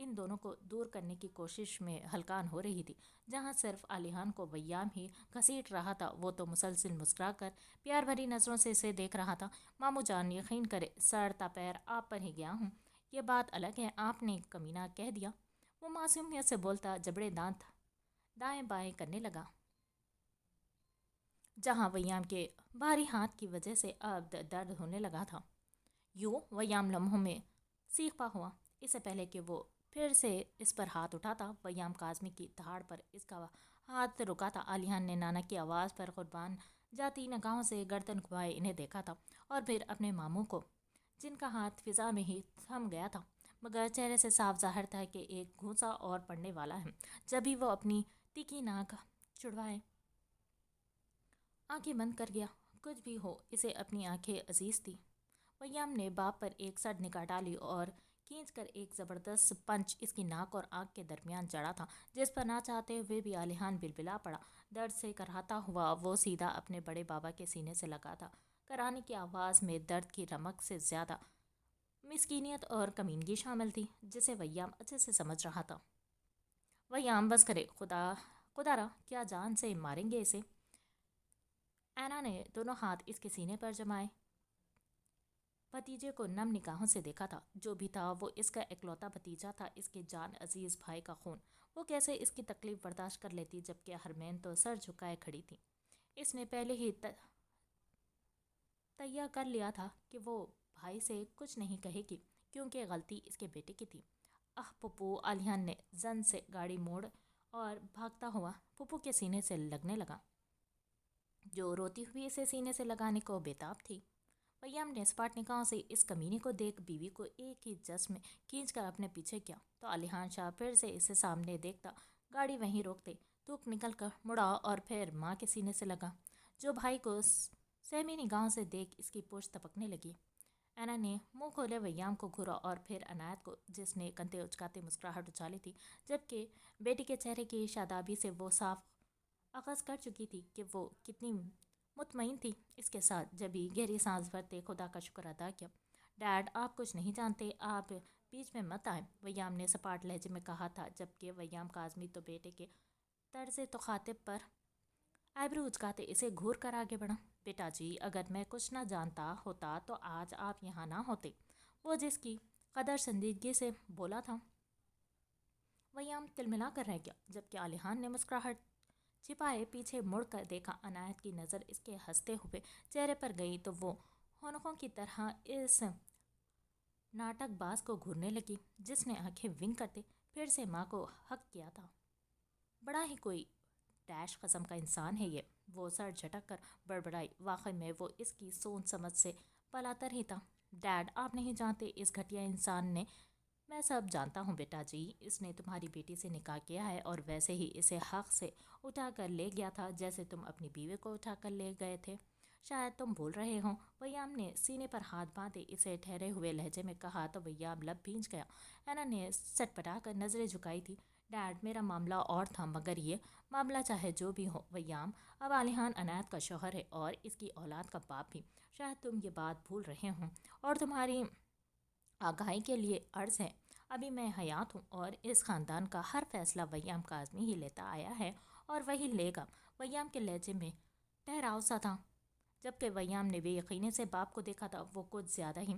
ان دونوں کو دور کرنے کی کوشش میں ہلکان ہو رہی تھی۔ جہاں صرف علیحان کو ویام ہی گھسیٹ رہا تھا، وہ تو مسلسل مسکرا کر پیار بھری نظروں سے اسے دیکھ رہا تھا۔ ماموں جان، یقین کرے سر تا پیر آپ پر ہی گیا ہوں۔ یہ بات الگ ہے آپ نے کمینہ کہہ دیا، وہ معصومیت سے بولتا جبڑے دانت دائیں بائیں کرنے لگا، جہاں ویام کے بھاری ہاتھ کی وجہ سے اب درد ہونے لگا تھا۔ یوں ویام لمحوں میں سیخ پا ہوا۔ اس سے پہلے کہ وہ پھر سے اس پر ہاتھ اٹھاتا، ویام کاظمی کی دھاڑ پر اس کا ہاتھ رکا تھا۔ علیحان نے نانا کی آواز پر قربان جاتی نگاہوں سے گردن گھمائے انہیں دیکھا تھا، اور پھر اپنے ماموں کو، جن کا ہاتھ فضا میں ہی تھم گیا تھا، مگر چہرے سے صاف ظاہر تھا کہ ایک گھونسا اور پڑنے والا ہے۔ جب ہی وہ اپنی تیکھی ناک چڑھوائے آنکھیں بند کر گیا۔ کچھ بھی ہو، اسے اپنی آنکھیں عزیز تھی۔ ویام نے باپ پر ایک سر نگاہ ڈالی اور کھینچ کر ایک زبردست پنچ اس کی ناک اور آنکھ کے درمیان جڑا تھا، جس پر نہ چاہتے ہوئے بھی علیحان بلبلا پڑا۔ درد سے کراہتا ہوا وہ سیدھا اپنے بڑے بابا کے سینے سے لگا تھا۔ کراہنے کی آواز میں درد کی رمق سے زیادہ مسکینیت اور کمینگی شامل تھی، جسے ویام اچھے سے سمجھ رہا تھا۔ ویام بس کرے، خدا را، کیا جان سے ماریں گے اسے؟ اینا نے دونوں ہاتھ اس کے سینے پر جمائے بھتیجے کو نم نگاہوں سے دیکھا تھا۔ جو بھی تھا وہ اس کا اکلوتا بھتیجا تھا، اس کے جان عزیز بھائی کا خون۔ وہ کیسے اس کی تکلیف برداشت کر لیتی، جبکہ حرمین تو سر جھکائے کھڑی تھی۔ اس نے پہلے ہی تہیہ کر لیا تھا کہ وہ بھائی سے کچھ نہیں کہے گی، کیونکہ غلطی اس کے بیٹے کی تھی۔ پھپھو، علیحان نے زن سے گاڑی موڑ اور بھاگتا ہوا پھپھو کے سینے سے لگنے لگا، جو روتی ہوئی اسے سینے سے لگانے کو بےتاب تھی۔ ویام نے سپاٹ نگاہوں سے اس کمینے کو دیکھ بیوی کو ایک ہی جس میں کھینچ کر اپنے پیچھے کیا، تو علیحان شاہ پھر سے اسے سامنے دیکھتا گاڑی وہیں روکتے دھوک نکل کر مڑا اور پھر ماں کے سینے سے لگا، جو بھائی کو سہمی نگاہوں سے دیکھ اس کی پشت تپکنے لگی۔ اینا نے منہ کھولے ویام کو گھورا اور پھر عنایت کو، جس نے کندھے اچکاتے مسکراہٹ اچھالی تھی، جبکہ بیٹی کے چہرے کی شادابی سے وہ صاف اخذ کر چکی تھی کہ وہ کتنی مطمئن تھی۔ اس کے ساتھ جبھی گہری سانس بھرتے خدا کا شکر ادا کیا۔ ڈیڈ، آپ کچھ نہیں جانتے، آپ بیچ میں مت آئیں، ویام نے سپاٹ لہجے میں کہا تھا، جبکہ ویام کاظمی تو بیٹے کے طرز تخاطب پر آئبرو اچکاتے اسے گھور کر آگے بڑھا۔ بیٹا جی، اگر میں کچھ نہ جانتا ہوتا تو آج آپ یہاں نہ ہوتے، وہ جس کی قدر سنجیدگی سے بولا تھا۔ ویام تلملا کر رہ گیا، جبکہ علیحان نے مسکراہٹ چھپائے پیچھے مڑ کر دیکھا۔ عنایت کی نظر اس کے ہنستے ہوئے چہرے پر گئی تو وہ ہونکوں کی طرح اس ناٹک باز کو گھورنے لگی، جس نے آنکھیں ونک کرتے پھر سے ماں کو حق کیا تھا۔ بڑا ہی کوئی ڈیش قسم کا انسان ہے یہ، وہ سر جھٹک کر بڑبڑائی۔ واقعی میں وہ اس کی سوچ سمجھ سے بالاتر ہی تھا۔ ڈیڈ، آپ نہیں جانتے اس گھٹیا انسان نے، میں سب جانتا ہوں بیٹا جی، اس نے تمہاری بیٹی سے نکاح کیا ہے اور ویسے ہی اسے حق سے اٹھا کر لے گیا تھا، جیسے تم اپنی بیوی کو اٹھا کر لے گئے تھے۔ شاید تم بھول رہے ہو، ویام نے سینے پر ہاتھ باندھے اسے ٹھہرے ہوئے لہجے میں کہا تو ویام لب بھینچ گیا۔ اینا نے سٹپٹا کر نظریں جھکائی تھی۔ ڈیڈ، میرا معاملہ اور تھا، مگر یہ معاملہ چاہے جو بھی ہو ویام، اب علیحان عنایت کا شوہر ہے اور اس کی اولاد کا باپ بھی۔ شاید تم یہ بات بھول رہے ہوں، اور تمہاری آگاہی کے لیے عرض ہے، ابھی میں حیات ہوں اور اس خاندان کا ہر فیصلہ ویام کاظمی ہی لیتا آیا ہے اور وہی لے گا۔ ویام کے لہجے میں ٹھہراؤ سا تھا۔ جبکہ ویام نے بے یقینی سے باپ کو دیکھا تھا، وہ کچھ زیادہ ہی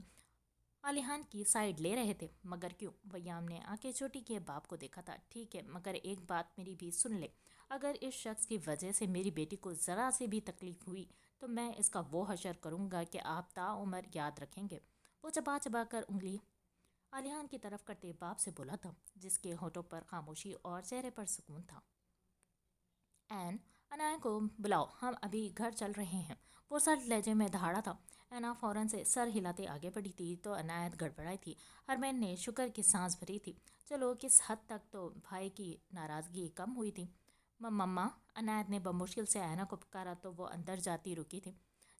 علیحان کی سائیڈ لے رہے تھے۔ مگر کیوں؟ ویام نے آنکھیں چھوٹی کیے باپ کو دیکھا تھا۔ ٹھیک ہے، مگر ایک بات میری بھی سن لے، اگر اس شخص کی وجہ سے میری بیٹی کو ذرا سی بھی تکلیف ہوئی تو میں اس کا وہ حشر کروں گا کہ آپ تا عمر یاد رکھیں گے۔ وہ چبا چبا کر انگلی علیحان کی طرف کرتے باپ سے بولا تھا، جس کے ہونٹوں پر خاموشی اور چہرے پر سکون تھا۔ عنایت کو بلاؤ، ہم ابھی گھر چل رہے ہیں، وہ سرد لہجے میں دہاڑا تھا۔ اینا فوراً سے سر ہلاتے آگے بڑھی تھی تو عنایت گڑبڑائی تھی۔ حرمین نے شکر کی سانس بھری تھی، چلو کس حد تک تو بھائی کی ناراضگی کم ہوئی تھی۔ مما، عنایت نے بمشکل سے اینا کو پکارا تو وہ اندر جاتی رکی تھی۔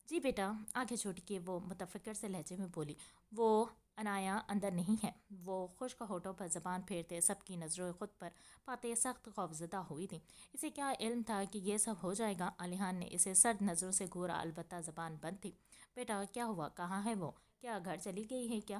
جی بیٹا، آنکھیں چھوٹی کیے وہ متفکر سے لہجے میں بولی۔ وہ عنایا اندر نہیں ہے، وہ خشک ہونٹوں پر زبان پھیرتے سب کی نظریں خود پر پاتے سخت خوفزدہ ہوئی تھیں۔ اسے کیا علم تھا کہ یہ سب ہو جائے گا؟ علیحان نے اسے سرد نظروں سے گھورا، البتہ زبان بند تھی۔ بیٹا، کیا ہوا؟ کہاں ہے وہ؟ کیا گھر چلی گئی ہے کیا؟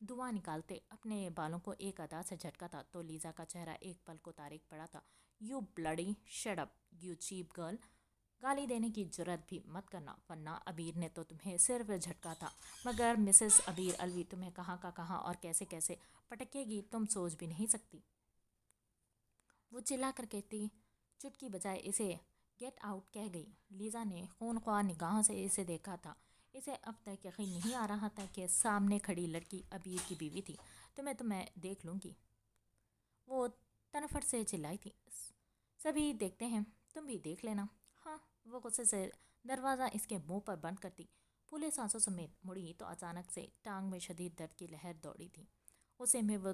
دعا نکالتے اپنے بالوں کو ایک ادا سے جھٹکا تھا تو لیزا کا چہرہ ایک پل کو تاریک پڑا تھا۔ You bloody shut up you cheap girl, گالی دینے کی جرت بھی مت کرنا، ورنہ ابیر نے تو تمہیں صرف جھٹکا تھا، مگر مسز ابیر الوی تمہیں کہاں کا کہاں اور کیسے کیسے پٹکے گی تم سوچ بھی نہیں سکتی۔ وہ چلا کر کہتی چٹکی بجائے اسے گیٹ آؤٹ کہہ گئی۔ لیزا نے خونخوار نگاہوں سے اسے دیکھا تھا۔ اسے اب تک یقین نہیں آ رہا تھا کہ سامنے کھڑی لڑکی ابیر کی بیوی تھی۔ تمہیں تو میں دیکھ لوں گی، وہ تنفر سے چلائی تھی۔ سبھی دیکھتے ہیں، تم بھی دیکھ لینا۔ ہاں، وہ غصے سے دروازہ اس کے منہ پر بند کرتی پھولے سانسوں سمیت مڑی تو اچانک سے ٹانگ میں شدید درد کی لہر دوڑی تھی۔ غصے میں وہ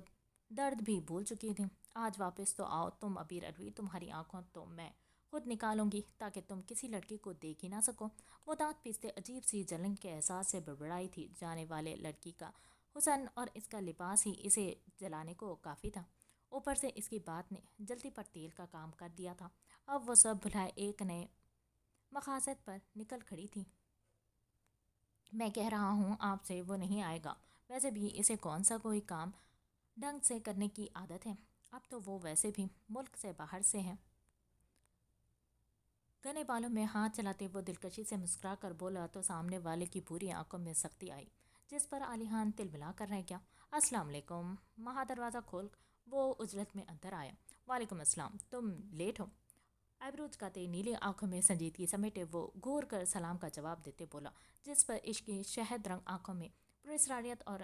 درد بھی بھول چکی تھی۔ آج واپس تو آؤ تم ابیر الوی، تمہاری آنکھوں تو میں خود نکالوں گی تاکہ تم کسی لڑکی کو دیکھ ہی نہ سکو۔ وہ دانت پیستے عجیب سی جلن کے احساس سے بڑبڑائی تھی۔ جانے والے لڑکی کا حسن اور اس کا لباس ہی اسے جلانے کو کافی تھا، اوپر سے اس کی بات نے جلتی پر تیل کا کام کر دیا تھا۔ اب وہ سب بھلائے ایک نئے مقاصد پر نکل کھڑی تھی۔ میں کہہ رہا ہوں آپ سے، وہ نہیں آئے گا۔ ویسے بھی اسے کون سا کوئی کام ڈھنگ سے کرنے کی عادت ہے؟ اب تو وہ ویسے بھی ملک سے باہر سے ہے۔ گھنے بالوں میں ہاتھ چلاتے وہ دلکشی سے مسکرا کر بولا تو سامنے والے کی پوری آنکھوں میں سختی آئی، جس پر علیحان تلملا کر رہ گیا۔ السلام علیکم۔ وہاں دروازہ کھول وہ عجلت میں اندر آیا۔ وعلیکم السلام، تم لیٹ ہو؟ آئیبرو چکاتے نیلی آنکھوں میں سنجیدگی سمیٹے وہ گھور کر سلام کا جواب دیتے بولا، جس پر عشق کی شہد رنگ آنکھوں میں پراسراریت اور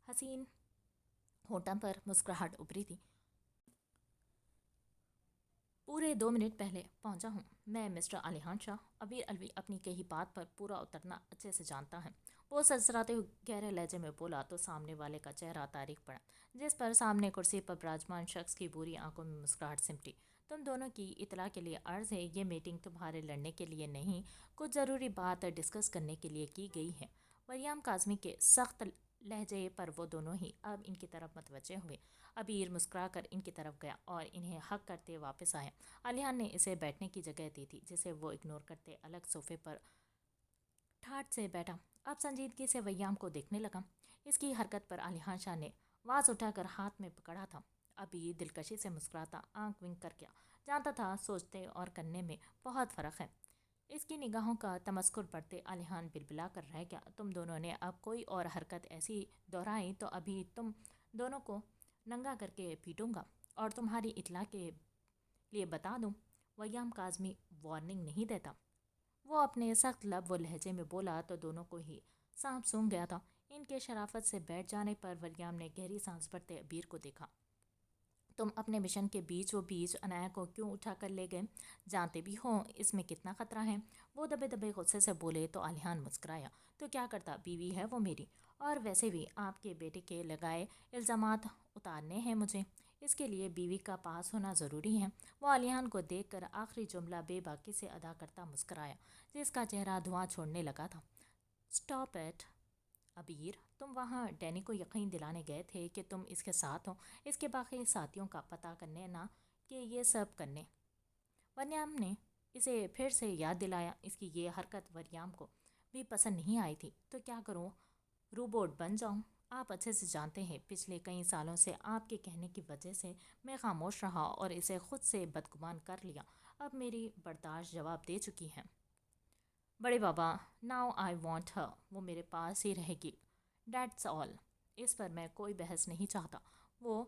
حسین ہونٹوں پر مسکراہٹ ابھری تھی۔ پورے 2 منٹ پہلے پہنچا ہوں۔ میں مسٹر علیحان شاہ، ابیر الوی اپنی کہی بات پر پورا اترنا اچھے سے جانتا ہے۔ وہ سرسراتے ہوئے گہرے لہجے میں بولا تو سامنے والے کا چہرہ تاریک پڑا، جس پر سامنے کرسی پر براجمان شخص کی بری آنکھوں میں مسکراہٹ سمٹی۔ تم دونوں کی اطلاع کے لیے عرض ہے، یہ میٹنگ تمہارے لڑنے کے لیے نہیں، کچھ ضروری بات ڈسکس کرنے کے لیے کی گئی ہے۔ مریم کاظمی کے سخت لہجے پر وہ دونوں ہی اب ان کی طرف متوجہ ہوئے۔ ابیر مسکرا کر ان کی طرف گیا اور انہیں ہگ کرتے واپس آیا۔ علیحان نے اسے بیٹھنے کی جگہ دی تھی، جسے وہ اگنور کرتے الگ صوفے پر ٹھاٹھ سے بیٹھا۔ اب سنجیدگی سے ویام کو دیکھنے لگا۔ اس کی حرکت پر علیحان شاہ نے واز اٹھا کر ہاتھ میں پکڑا تھا۔ ابیر دلکشی سے مسکراتا آنکھ ونک کر گیا، جانتا تھا سوچتے اور کرنے میں بہت فرق ہے۔ اس کی نگاہوں کا تمسخر پڑھتے علیحان بلبلا کر رہ گیا۔ تم دونوں نے اب کوئی اور حرکت ایسی دہرائی تو ابھی تم دونوں کو ننگا کر کے پیٹوں گا، اور تمہاری اطلاع کے لیے بتا دوں، ویام کاظمی وارننگ نہیں دیتا۔ وہ اپنے سخت لب و لہجے میں بولا تو دونوں کو ہی سانپ سونگھ گیا تھا۔ ان کے شرافت سے بیٹھ جانے پر ویام نے گہری سانس بھرتے ابیر کو دیکھا۔ تم اپنے مشن کے بیچ و بیچ عنایہ کو کیوں اٹھا کر لے گئے؟ جانتے بھی ہو اس میں کتنا خطرہ ہے۔ وہ دبے دبے غصے سے بولے تو علیحان مسکرایا تو کیا کرتا، بیوی ہے وہ میری، اور ویسے بھی آپ کے بیٹے کے لگائے الزامات اتارنے ہیں مجھے، اس کے لیے بیوی کا پاس ہونا ضروری ہے۔ وہ علیحان کو دیکھ کر آخری جملہ بے باکی سے ادا کرتا مسکرایا، جس کا چہرہ دھواں چھوڑنے لگا تھا۔ اسٹاپ اٹ ابیر، تم وہاں ڈینی کو یقین دلانے گئے تھے کہ تم اس کے ساتھ ہو، اس کے باقی ساتھیوں کا پتہ کرنے، نہ کہ یہ سب کرنے۔ ویام نے اسے پھر سے یاد دلایا۔ اس کی یہ حرکت ویام کو بھی پسند نہیں آئی تھی۔ تو کیا کروں، روبوٹ بن جاؤں؟ آپ اچھے سے جانتے ہیں پچھلے کئی سالوں سے آپ کے کہنے کی وجہ سے میں خاموش رہا اور اسے خود سے بدگمان کر لیا۔ اب میری برداشت جواب دے چکی ہے۔ بڑے بابا، ناؤ آئی وانٹ ہر، وہ میرے پاس ہی رہے گی، دیٹس آل۔ اس پر میں کوئی بحث نہیں چاہتا۔ وہ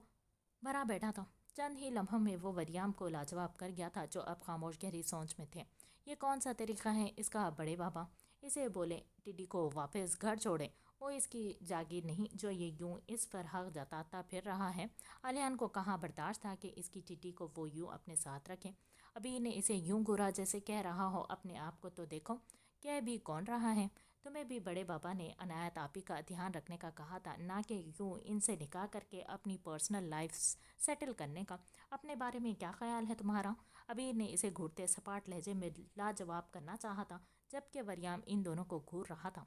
بھرا بیٹھا تھا۔ چند ہی لمحوں میں وہ ویام کو لاجواب کر گیا تھا، جو اب خاموش گہری سوچ میں تھے۔ یہ کون سا طریقہ ہے اس کا بڑے بابا؟ اسے بولے ٹڈی کو واپس گھر چھوڑے، وہ اس کی جاگیر نہیں جو یہ یوں اس پر حق جتاتا پھر رہا ہے۔ علیحان کو کہاں برداشت تھا کہ اس کی ٹڈی کو وہ یوں اپنے ساتھ رکھے۔ ابیر نے اسے یوں گھورا جیسے کہہ رہا ہو، اپنے آپ کو تو دیکھو، کہہ بھی کون رہا ہے؟ تمہیں بھی بڑے بابا نے عنایت آپی کا دھیان رکھنے کا کہا تھا، نہ کہ یوں ان سے نکاح کر کے اپنی پرسنل لائف سیٹل کرنے کا۔ اپنے بارے میں کیا خیال ہے تمہارا؟ ابیر نے اسے گھورتے سپاٹ لہجے میں لاجواب کرنا چاہا تھا، جبکہ ویام ان دونوں کو گھور رہا تھا۔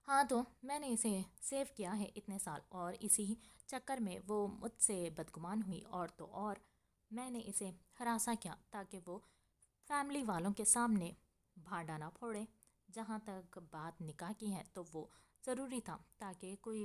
ہاں تو میں نے اسے سیو کیا ہے اتنے سال، اور اسی چکر میں وہ مجھ سے بدگمان ہوئی، اور تو اور میں نے اسے ہراساں کیا تاکہ وہ فیملی والوں کے سامنے بھانڈا نہ پھوڑے۔ جہاں تک بات نکاح کی ہے تو وہ ضروری تھا تاکہ کوئی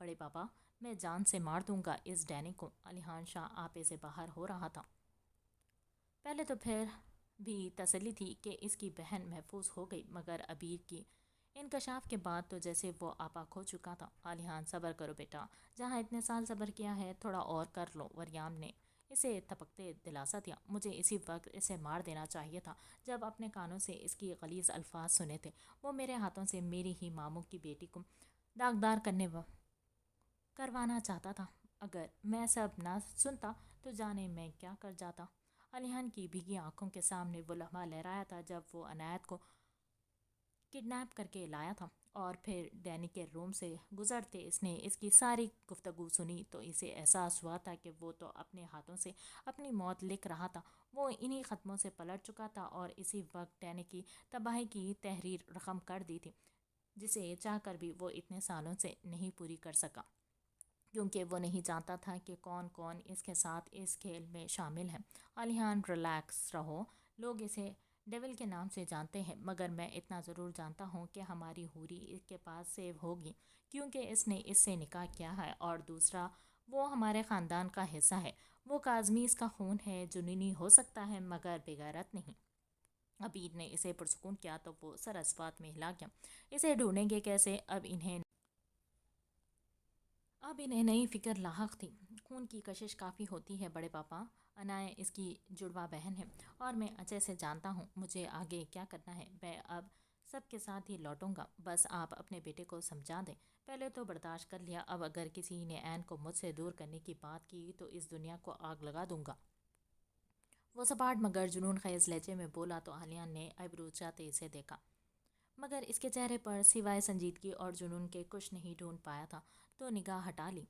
بڑے پاپا میں جان سے مار دوں گا اس ڈینی کو، علیحان شاہ آپے سے باہر ہو رہا تھا۔ پہلے تو پھر بھی تسلی تھی کہ اس کی بہن محفوظ ہو گئی، مگر عبیر کی انکشاف کے بعد تو جیسے وہ آپا کھو چکا تھا۔ علیحان صبر کرو بیٹا، جہاں اتنے سال صبر کیا ہے تھوڑا اور کر لو، وریام نے اسے تپکتے دلاسا دیا۔ مجھے اسی وقت اسے مار دینا چاہیے تھا جب اپنے کانوں سے اس کی غلیظ الفاظ سنے تھے۔ وہ میرے ہاتھوں سے میری ہی ماموں کی بیٹی کو داغدار کروانا چاہتا تھا۔ اگر میں سب نہ سنتا تو جانے میں کیا کر جاتا۔ علیحان کی بھیگی آنکھوں کے سامنے وہ لمحہ لہرایا تھا جب وہ عنایت کو کڈنیپ کر کے لایا تھا، اور پھر ڈینی کے روم سے گزرتے اس نے اس کی ساری گفتگو سنی تو اسے احساس ہوا تھا کہ وہ تو اپنے ہاتھوں سے اپنی موت لکھ رہا تھا۔ وہ انہی ختموں سے پلٹ چکا تھا اور اسی وقت ڈینی کی تباہی کی تحریر رقم کر دی تھی، جسے چاہ کر بھی وہ اتنے سالوں سے نہیں پوری کر سکا، کیونکہ وہ نہیں جانتا تھا کہ کون کون اس کے ساتھ اس کھیل میں شامل ہے۔ علیحان ریلیکس رہو، لوگ اسے ڈیول کے نام سے جانتے ہیں، مگر میں اتنا ضرور جانتا ہوں کہ ہماری حوری اس کے پاس سیو ہوگی، کیونکہ اس نے اس سے نکاح کیا ہے، اور دوسرا وہ ہمارے خاندان کا حصہ ہے۔ وہ کاظمیز کا خون ہے، جنونی ہو سکتا ہے مگر بے غیرت نہیں۔ عبیر نے اسے پرسکون کیا تو وہ سراسوات میں ہلا گیا۔ اسے ڈھونڈیں گے کیسے؟ اب انہیں نئی فکر لاحق تھی۔ خون کی کشش کافی ہوتی ہے بڑے پاپا، انایا اس کی جڑواں بہن ہے، اور میں اچھے سے جانتا ہوں مجھے آگے کیا کرنا ہے۔ میں اب سب کے ساتھ ہی لوٹوں گا، بس آپ اپنے بیٹے کو سمجھا دیں۔ پہلے تو برداشت کر لیا، اب اگر کسی نے عین کو مجھ سے دور کرنے کی بات کی تو اس دنیا کو آگ لگا دوں گا۔ وہ سپاٹ مگر جنون خیز لہجے میں بولا تو علیحان نے آئیبرو چاہتے اسے دیکھا، مگر اس کے چہرے پر سوائے سنجیدگی اور جنون کے کچھ نہیں ڈھونڈ پایا تھا، تو نگاہ ہٹا لی۔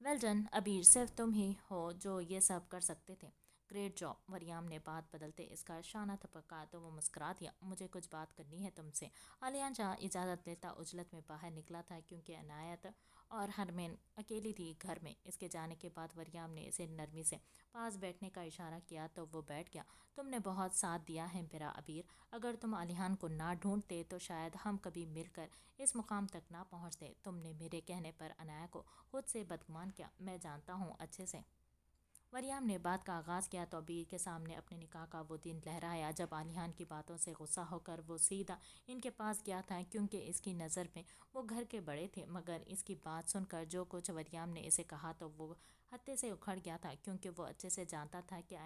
ویل ڈن عبیر، صرف تم ہی ہو جو یہ سب کر سکتے تھے۔ Great job. وریام نے بات بدلتے اس کا شانہ تھپکا تو وہ مسکرا دیا۔ مجھے کچھ بات کرنی ہے تم سے۔ علیحان شاہ اجازت لیتا عجلت میں باہر نکلا تھا، کیونکہ عنایت اور ہرمین اکیلی تھی گھر میں۔ اس کے جانے کے بعد وریام نے اسے نرمی سے پاس بیٹھنے کا اشارہ کیا تو وہ بیٹھ گیا۔ تم نے بہت ساتھ دیا ہے میرا عبیر، اگر تم علیحان کو نہ ڈھونڈتے تو شاید ہم کبھی مل کر اس مقام تک نہ پہنچتے۔ تم نے میرے کہنے پر عنایت کو خود سے بدگمان کیا، میں جانتا ہوں اچھے سے۔ وریام نے بات کا آغاز کیا تو عبیر کے سامنے اپنے نکاح کا وہ دن لہرایا جب علیحان کی باتوں سے غصہ ہو کر وہ سیدھا ان کے پاس گیا تھا، کیونکہ اس کی نظر میں وہ گھر کے بڑے تھے۔ مگر اس کی بات سن کر جو کچھ وریام نے اسے کہا تو وہ ہتے سے اکھڑ گیا تھا، کیونکہ وہ اچھے سے جانتا تھا کہ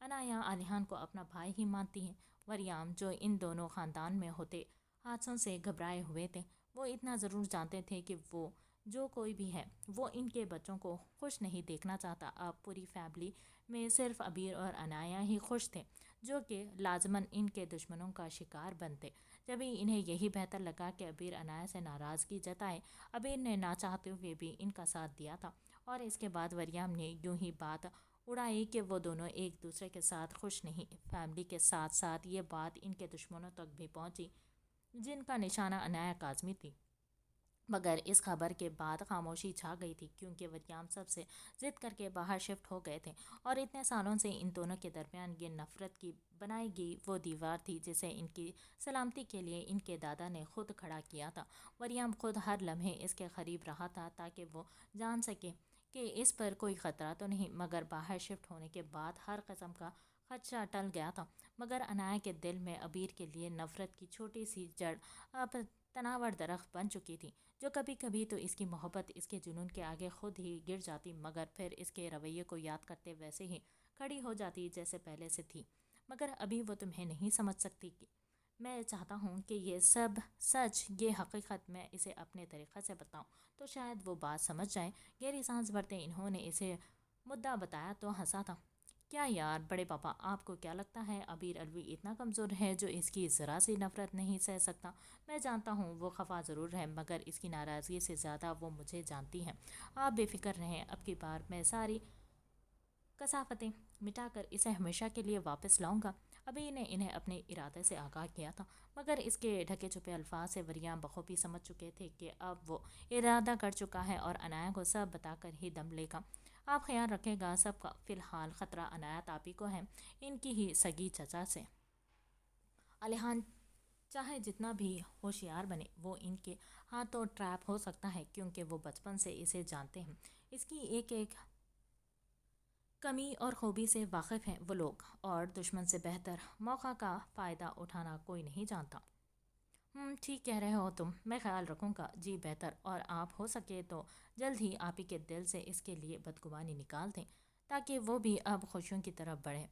عنایا علیحان کو اپنا بھائی ہی مانتی ہے۔ وریام، جو ان دونوں خاندان میں ہوتے حادثوں سے گھبرائے ہوئے تھے، وہ اتنا ضرور جانتے تھے کہ وہ جو کوئی بھی ہے وہ ان کے بچوں کو خوش نہیں دیکھنا چاہتا۔ اب پوری فیملی میں صرف عبیر اور عنایا ہی خوش تھے، جو کہ لازماً ان کے دشمنوں کا شکار بنتے۔ جبھی انہیں یہی بہتر لگا کہ عبیر عنایا سے ناراضگی جتائے۔ عبیر نے نہ چاہتے ہوئے بھی ان کا ساتھ دیا تھا، اور اس کے بعد وریام نے یوں ہی بات اڑائی کہ وہ دونوں ایک دوسرے کے ساتھ خوش نہیں۔ فیملی کے ساتھ ساتھ یہ بات ان کے دشمنوں تک بھی پہنچی، جن کا نشانہ عنایا کاظمی تھی۔ مگر اس خبر کے بعد خاموشی چھا گئی تھی، کیونکہ وریام سب سے ضد کر کے باہر شفٹ ہو گئے تھے، اور اتنے سالوں سے ان دونوں کے درمیان یہ نفرت کی بنائی گئی وہ دیوار تھی جسے ان کی سلامتی کے لیے ان کے دادا نے خود کھڑا کیا تھا۔ وریام خود ہر لمحے اس کے قریب رہا تھا تاکہ وہ جان سکے کہ اس پر کوئی خطرہ تو نہیں، مگر باہر شفٹ ہونے کے بعد ہر قسم کا خدشہ ٹل گیا تھا۔ مگر عنایا کے دل میں عبیر کے لیے نفرت کی چھوٹی سی جڑ اب تناور درخت بن چکی تھی، جو کبھی کبھی تو اس کی محبت اس کے جنون کے آگے خود ہی گر جاتی، مگر پھر اس کے رویے کو یاد کرتے ویسے ہی کھڑی ہو جاتی جیسے پہلے سے تھی۔ مگر ابھی وہ تمہیں نہیں سمجھ سکتی۔ میں چاہتا ہوں کہ یہ سب سچ، یہ حقیقت میں اسے اپنے طریقے سے بتاؤں تو شاید وہ بات سمجھ جائے۔ گہری سانس بھرتے انہوں نے اسے مدعا بتایا تو ہنسا تھا۔ کیا یار بڑے پاپا، آپ کو کیا لگتا ہے عبیر الوی اتنا کمزور ہے جو اس کی ذرا سی نفرت نہیں سہ سکتا؟ میں جانتا ہوں وہ خفا ضرور ہے، مگر اس کی ناراضگی سے زیادہ وہ مجھے جانتی ہے۔ آپ بے فکر رہیں، اب کی بار میں ساری کثافتیں مٹا کر اسے ہمیشہ کے لیے واپس لاؤں گا۔ ابھی نے انہیں اپنے ارادے سے آگاہ کیا تھا، مگر اس کے ڈھکے چھپے الفاظ سے وریام بخوبی سمجھ چکے تھے کہ اب وہ ارادہ کر چکا ہے اور عنایا کو سب بتا کر ہی دم لے گا۔ آپ خیال رکھے گا سب کا، فی الحال خطرہ عنایت آپی کو ہے، ان کی ہی سگی چچا سے۔ علیحان چاہے جتنا بھی ہوشیار بنے، وہ ان کے ہاں تو ٹریپ ہو سکتا ہے کیونکہ وہ بچپن سے اسے جانتے ہیں، اس کی ایک ایک کمی اور خوبی سے واقف ہیں وہ لوگ، اور دشمن سے بہتر موقع کا فائدہ اٹھانا کوئی نہیں جانتا۔ ٹھیک کہہ رہے ہو تم، میں خیال رکھوں گا جی بہتر، اور آپ ہو سکے تو جلد ہی آپ ہی کے دل سے اس کے لیے بدگمانی نکال دیں تاکہ وہ بھی اب خوشیوں کی طرف بڑھے۔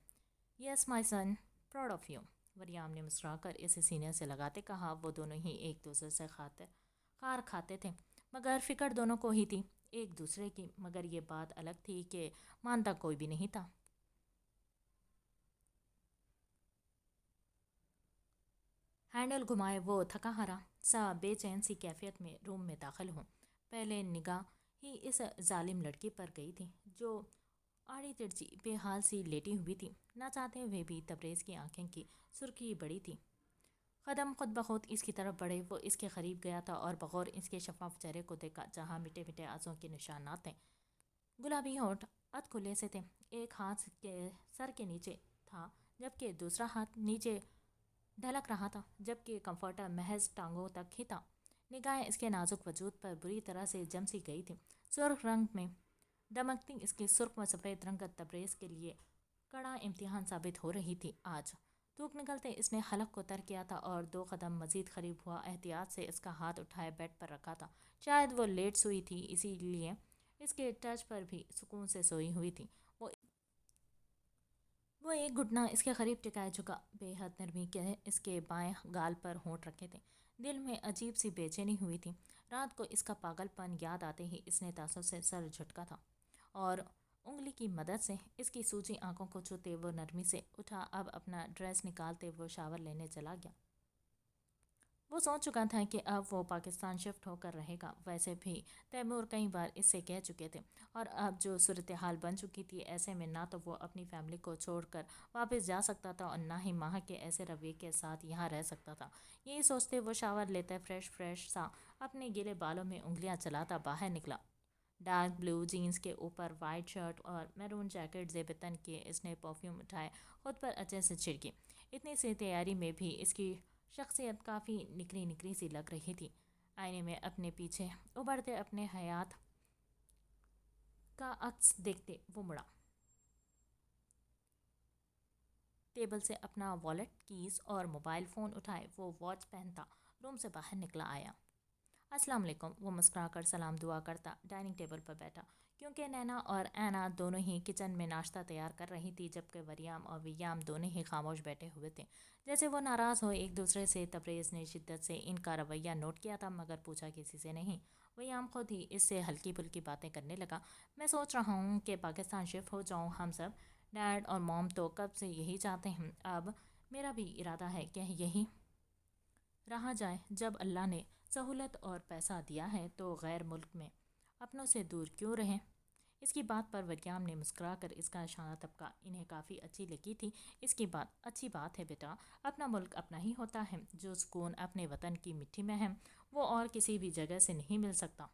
یس مائی سن، پراؤڈ آف یو، وریام نے مسکرا کر اسے سینے سے لگاتے کہا۔ وہ دونوں ہی ایک دوسرے سے خار کھاتے تھے، مگر فکر دونوں کو ہی تھی ایک دوسرے کی، مگر یہ بات الگ تھی کہ مانتا کوئی بھی نہیں تھا۔ ہینڈل گھمائے وہ تھکا ہرا سا بے چین سی کیفیت میں روم میں داخل ہوں۔ پہلے نگاہ ہی اس ظالم لڑکی پر گئی تھی جو آڑی ترچی بے حال سی لیٹی ہوئی تھی۔ نہ چاہتے ہوئے بھی تبریز کی آنکھیں کی سرخی بڑی تھی۔ قدم خود بخود اس کی طرف بڑھے، وہ اس کے قریب گیا تھا اور بغور اس کے شفاف چہرے کو دیکھا جہاں مٹے مٹے آنسوؤں کے نشانات تھے۔ گلابی ہونٹ ادھ کھلے سے تھے، ایک ہاتھ کے سر کے نیچے تھا جبکہ دوسرا ہاتھ نیچے ڈھلک رہا تھا، جبکہ کمفرٹر محض ٹانگوں تک ہی تھا۔ نگاہیں اس کے نازک وجود پر بری طرح سے جم سی گئی تھی۔ سرخ رنگ میں دمکتی اس کی سرخ و سفید رنگت تبریز کے لیے کڑا امتحان ثابت ہو رہی تھی۔ آج دھوپ نکلتے اس نے حلق کو تر کیا تھا اور 2 قدم مزید قریب ہوا، احتیاط سے اس کا ہاتھ اٹھائے بیڈ پر رکھا تھا۔ شاید وہ لیٹ سوئی تھی اسی لیے اس کے ٹچ پر بھی سکون سے سوئی ہوئی تھی۔ وہ ایک گھٹنا اس کے قریب ٹکائے جھکا، بے حد نرمی کے اس کے بائیں گال پر ہونٹ رکھے تھے۔ دل میں عجیب سی بے چینی ہوئی تھی۔ رات کو اس کا پاگل پن یاد آتے ہی اس نے تاثر سے سر جھٹکا تھا اور انگلی کی مدد سے اس کی سوجی آنکھوں کو چھوتے وہ نرمی سے اٹھا۔ اب اپنا ڈریس نکالتے وہ شاور لینے چلا گیا۔ وہ سوچ چکا تھا کہ اب وہ پاکستان شفٹ ہو کر رہے گا۔ ویسے بھی تیمور کئی بار اس سے کہہ چکے تھے، اور اب جو صورتحال بن چکی تھی، ایسے میں نہ تو وہ اپنی فیملی کو چھوڑ کر واپس جا سکتا تھا اور نہ ہی ماہ کے ایسے رویے کے ساتھ یہاں رہ سکتا تھا۔ یہی سوچتے وہ شاور لیتا فریش سا اپنے گیلے بالوں میں انگلیاں چلاتا باہر نکلا۔ ڈارک بلو جینز کے اوپر وائٹ شرٹ اور میرون جیکٹ زیب تن کیے اس نے پرفیوم اٹھائے، خود پر اچھے سے چھڑکی۔ اتنی سی تیاری میں بھی اس کی شخصیت کافی نکھری سی لگ رہی تھی۔ آئینے میں اپنے پیچھے ابھرتے اپنے حیات کا عکس دیکھتے وہ مڑا۔ ٹیبل سے اپنا والیٹ، کیز اور موبائل فون اٹھائے وہ واچ پہنتا روم سے باہر نکلا آیا۔ السلام علیکم، وہ مسکرا کر سلام دعا کرتا ڈائننگ ٹیبل پر بیٹھا، کیونکہ نینا اور اینا دونوں ہی کچن میں ناشتہ تیار کر رہی تھی، جبکہ وریام اور ویام دونوں ہی خاموش بیٹھے ہوئے تھے جیسے وہ ناراض ہو ایک دوسرے سے۔ تبریز نے شدت سے ان کا رویہ نوٹ کیا تھا مگر پوچھا کسی سے نہیں۔ ویام خود ہی اس سے ہلکی پھلکی باتیں کرنے لگا۔ میں سوچ رہا ہوں کہ پاکستان شفٹ ہو جاؤں، ہم سب، ڈیڈ اور موم تو کب سے یہی چاہتے ہیں، اب میرا بھی ارادہ ہے کہ یہی رہا جائے۔ جب اللہ نے سہولت اور پیسہ دیا ہے تو غیر ملک میں اپنوں سے دور کیوں رہیں؟ اس کی بات پر وریام نے مسکرا کر اس کا اشارہ طبقہ انہیں کافی اچھی لگی تھی۔ اس کی بات اچھی بات ہے بیٹا، اپنا ملک اپنا ہی ہوتا ہے، جو سکون اپنے وطن کی مٹی میں ہے وہ اور کسی بھی جگہ سے نہیں مل سکتا۔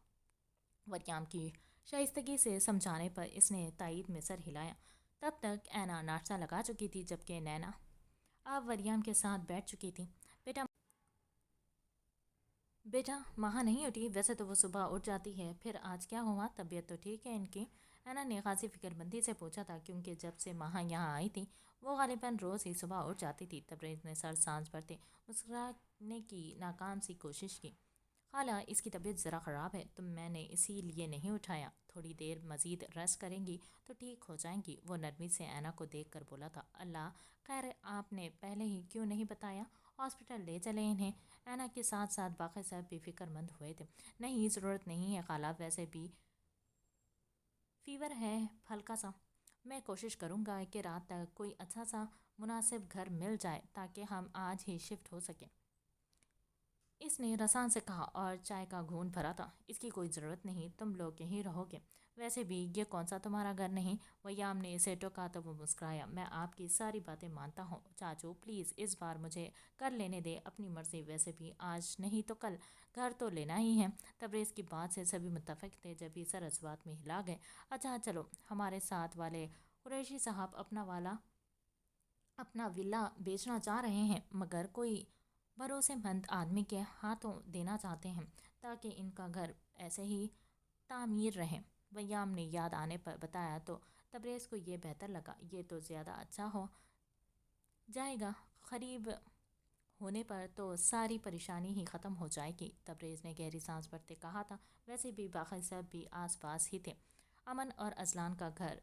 وریام کی شائستگی سے سمجھانے پر اس نے تائید میں سر ہلایا۔ تب تک اینا ناشتہ لگا چکی تھی جبکہ نینا اب وریام کے ساتھ بیٹھ چکی تھی۔ بیٹا ماہا نہیں اٹھی؟ ویسے تو وہ صبح اٹھ جاتی ہے، پھر آج کیا ہوا؟ طبیعت تو ٹھیک ہے ان کی؟ اینا نے خاصی فکر مندی سے پوچھا تھا کیونکہ جب سے ماہا یہاں آئی تھی وہ غالباً روز ہی صبح اٹھ جاتی تھی۔ تبریز نے سر سانس بھرتے مسکرانے کی ناکام سی کوشش کی۔ خالہ اس کی طبیعت ذرا خراب ہے تو میں نے اسی لیے نہیں اٹھایا، تھوڑی دیر مزید ریسٹ کریں گی تو ٹھیک ہو جائیں گی، وہ نرمی سے اینا کو دیکھ کر بولا تھا۔ اللہ خیر، آپ نے پہلے ہی کیوں نہیں بتایا؟ ہاسپٹل لے چلیں انہیں۔ اینا کے ساتھ ساتھ باقی سب بھی فکر مند ہوئے تھے۔ نہیں ضرورت نہیں ہے خالہ، ویسے بھی فیور ہے ہلکا سا، میں کوشش کروں گا کہ رات تک کوئی اچھا سا مناسب گھر مل جائے تاکہ ہم آج ہی شفٹ ہو سکیں، اس نے رسان سے کہا اور چائے کا گھونٹ بھرا تھا۔ اس کی کوئی ضرورت نہیں، تم لوگ یہیں رہو گے، ویسے بھی یہ کون سا تمہارا گھر نہیں؟ ویام نے اسے ٹوکا تو وہ مسکرایا۔ میں آپ کی ساری باتیں مانتا ہوں چاچو، پلیز اس بار مجھے کر لینے دے اپنی مرضی، ویسے بھی آج نہیں تو کل گھر تو لینا ہی ہے۔ تبریز کی بات سے سبھی متفق تھے جبھی سر اس بات میں ہلا گئے۔ اچھا چلو، ہمارے ساتھ والے قریشی صاحب اپنا ولا بیچنا چاہ رہے ہیں مگر کوئی بھروسے مند آدمی کے ہاتھوں دینا چاہتے ہیں، تاکہ ان کا گھر ایسے ہی تعمیر رہے۔ ویام نے یاد آنے پر بتایا تو تبریز کو یہ بہتر لگا، یہ تو زیادہ اچھا ہو جائے گا، قریب ہونے پر تو ساری پریشانی ہی ختم ہو جائے گی۔ تبریز نے گہری سانس بھرتے کہا تھا، ویسے بھی باقی سب بھی آس پاس ہی تھے۔ امن اور ازلان کا گھر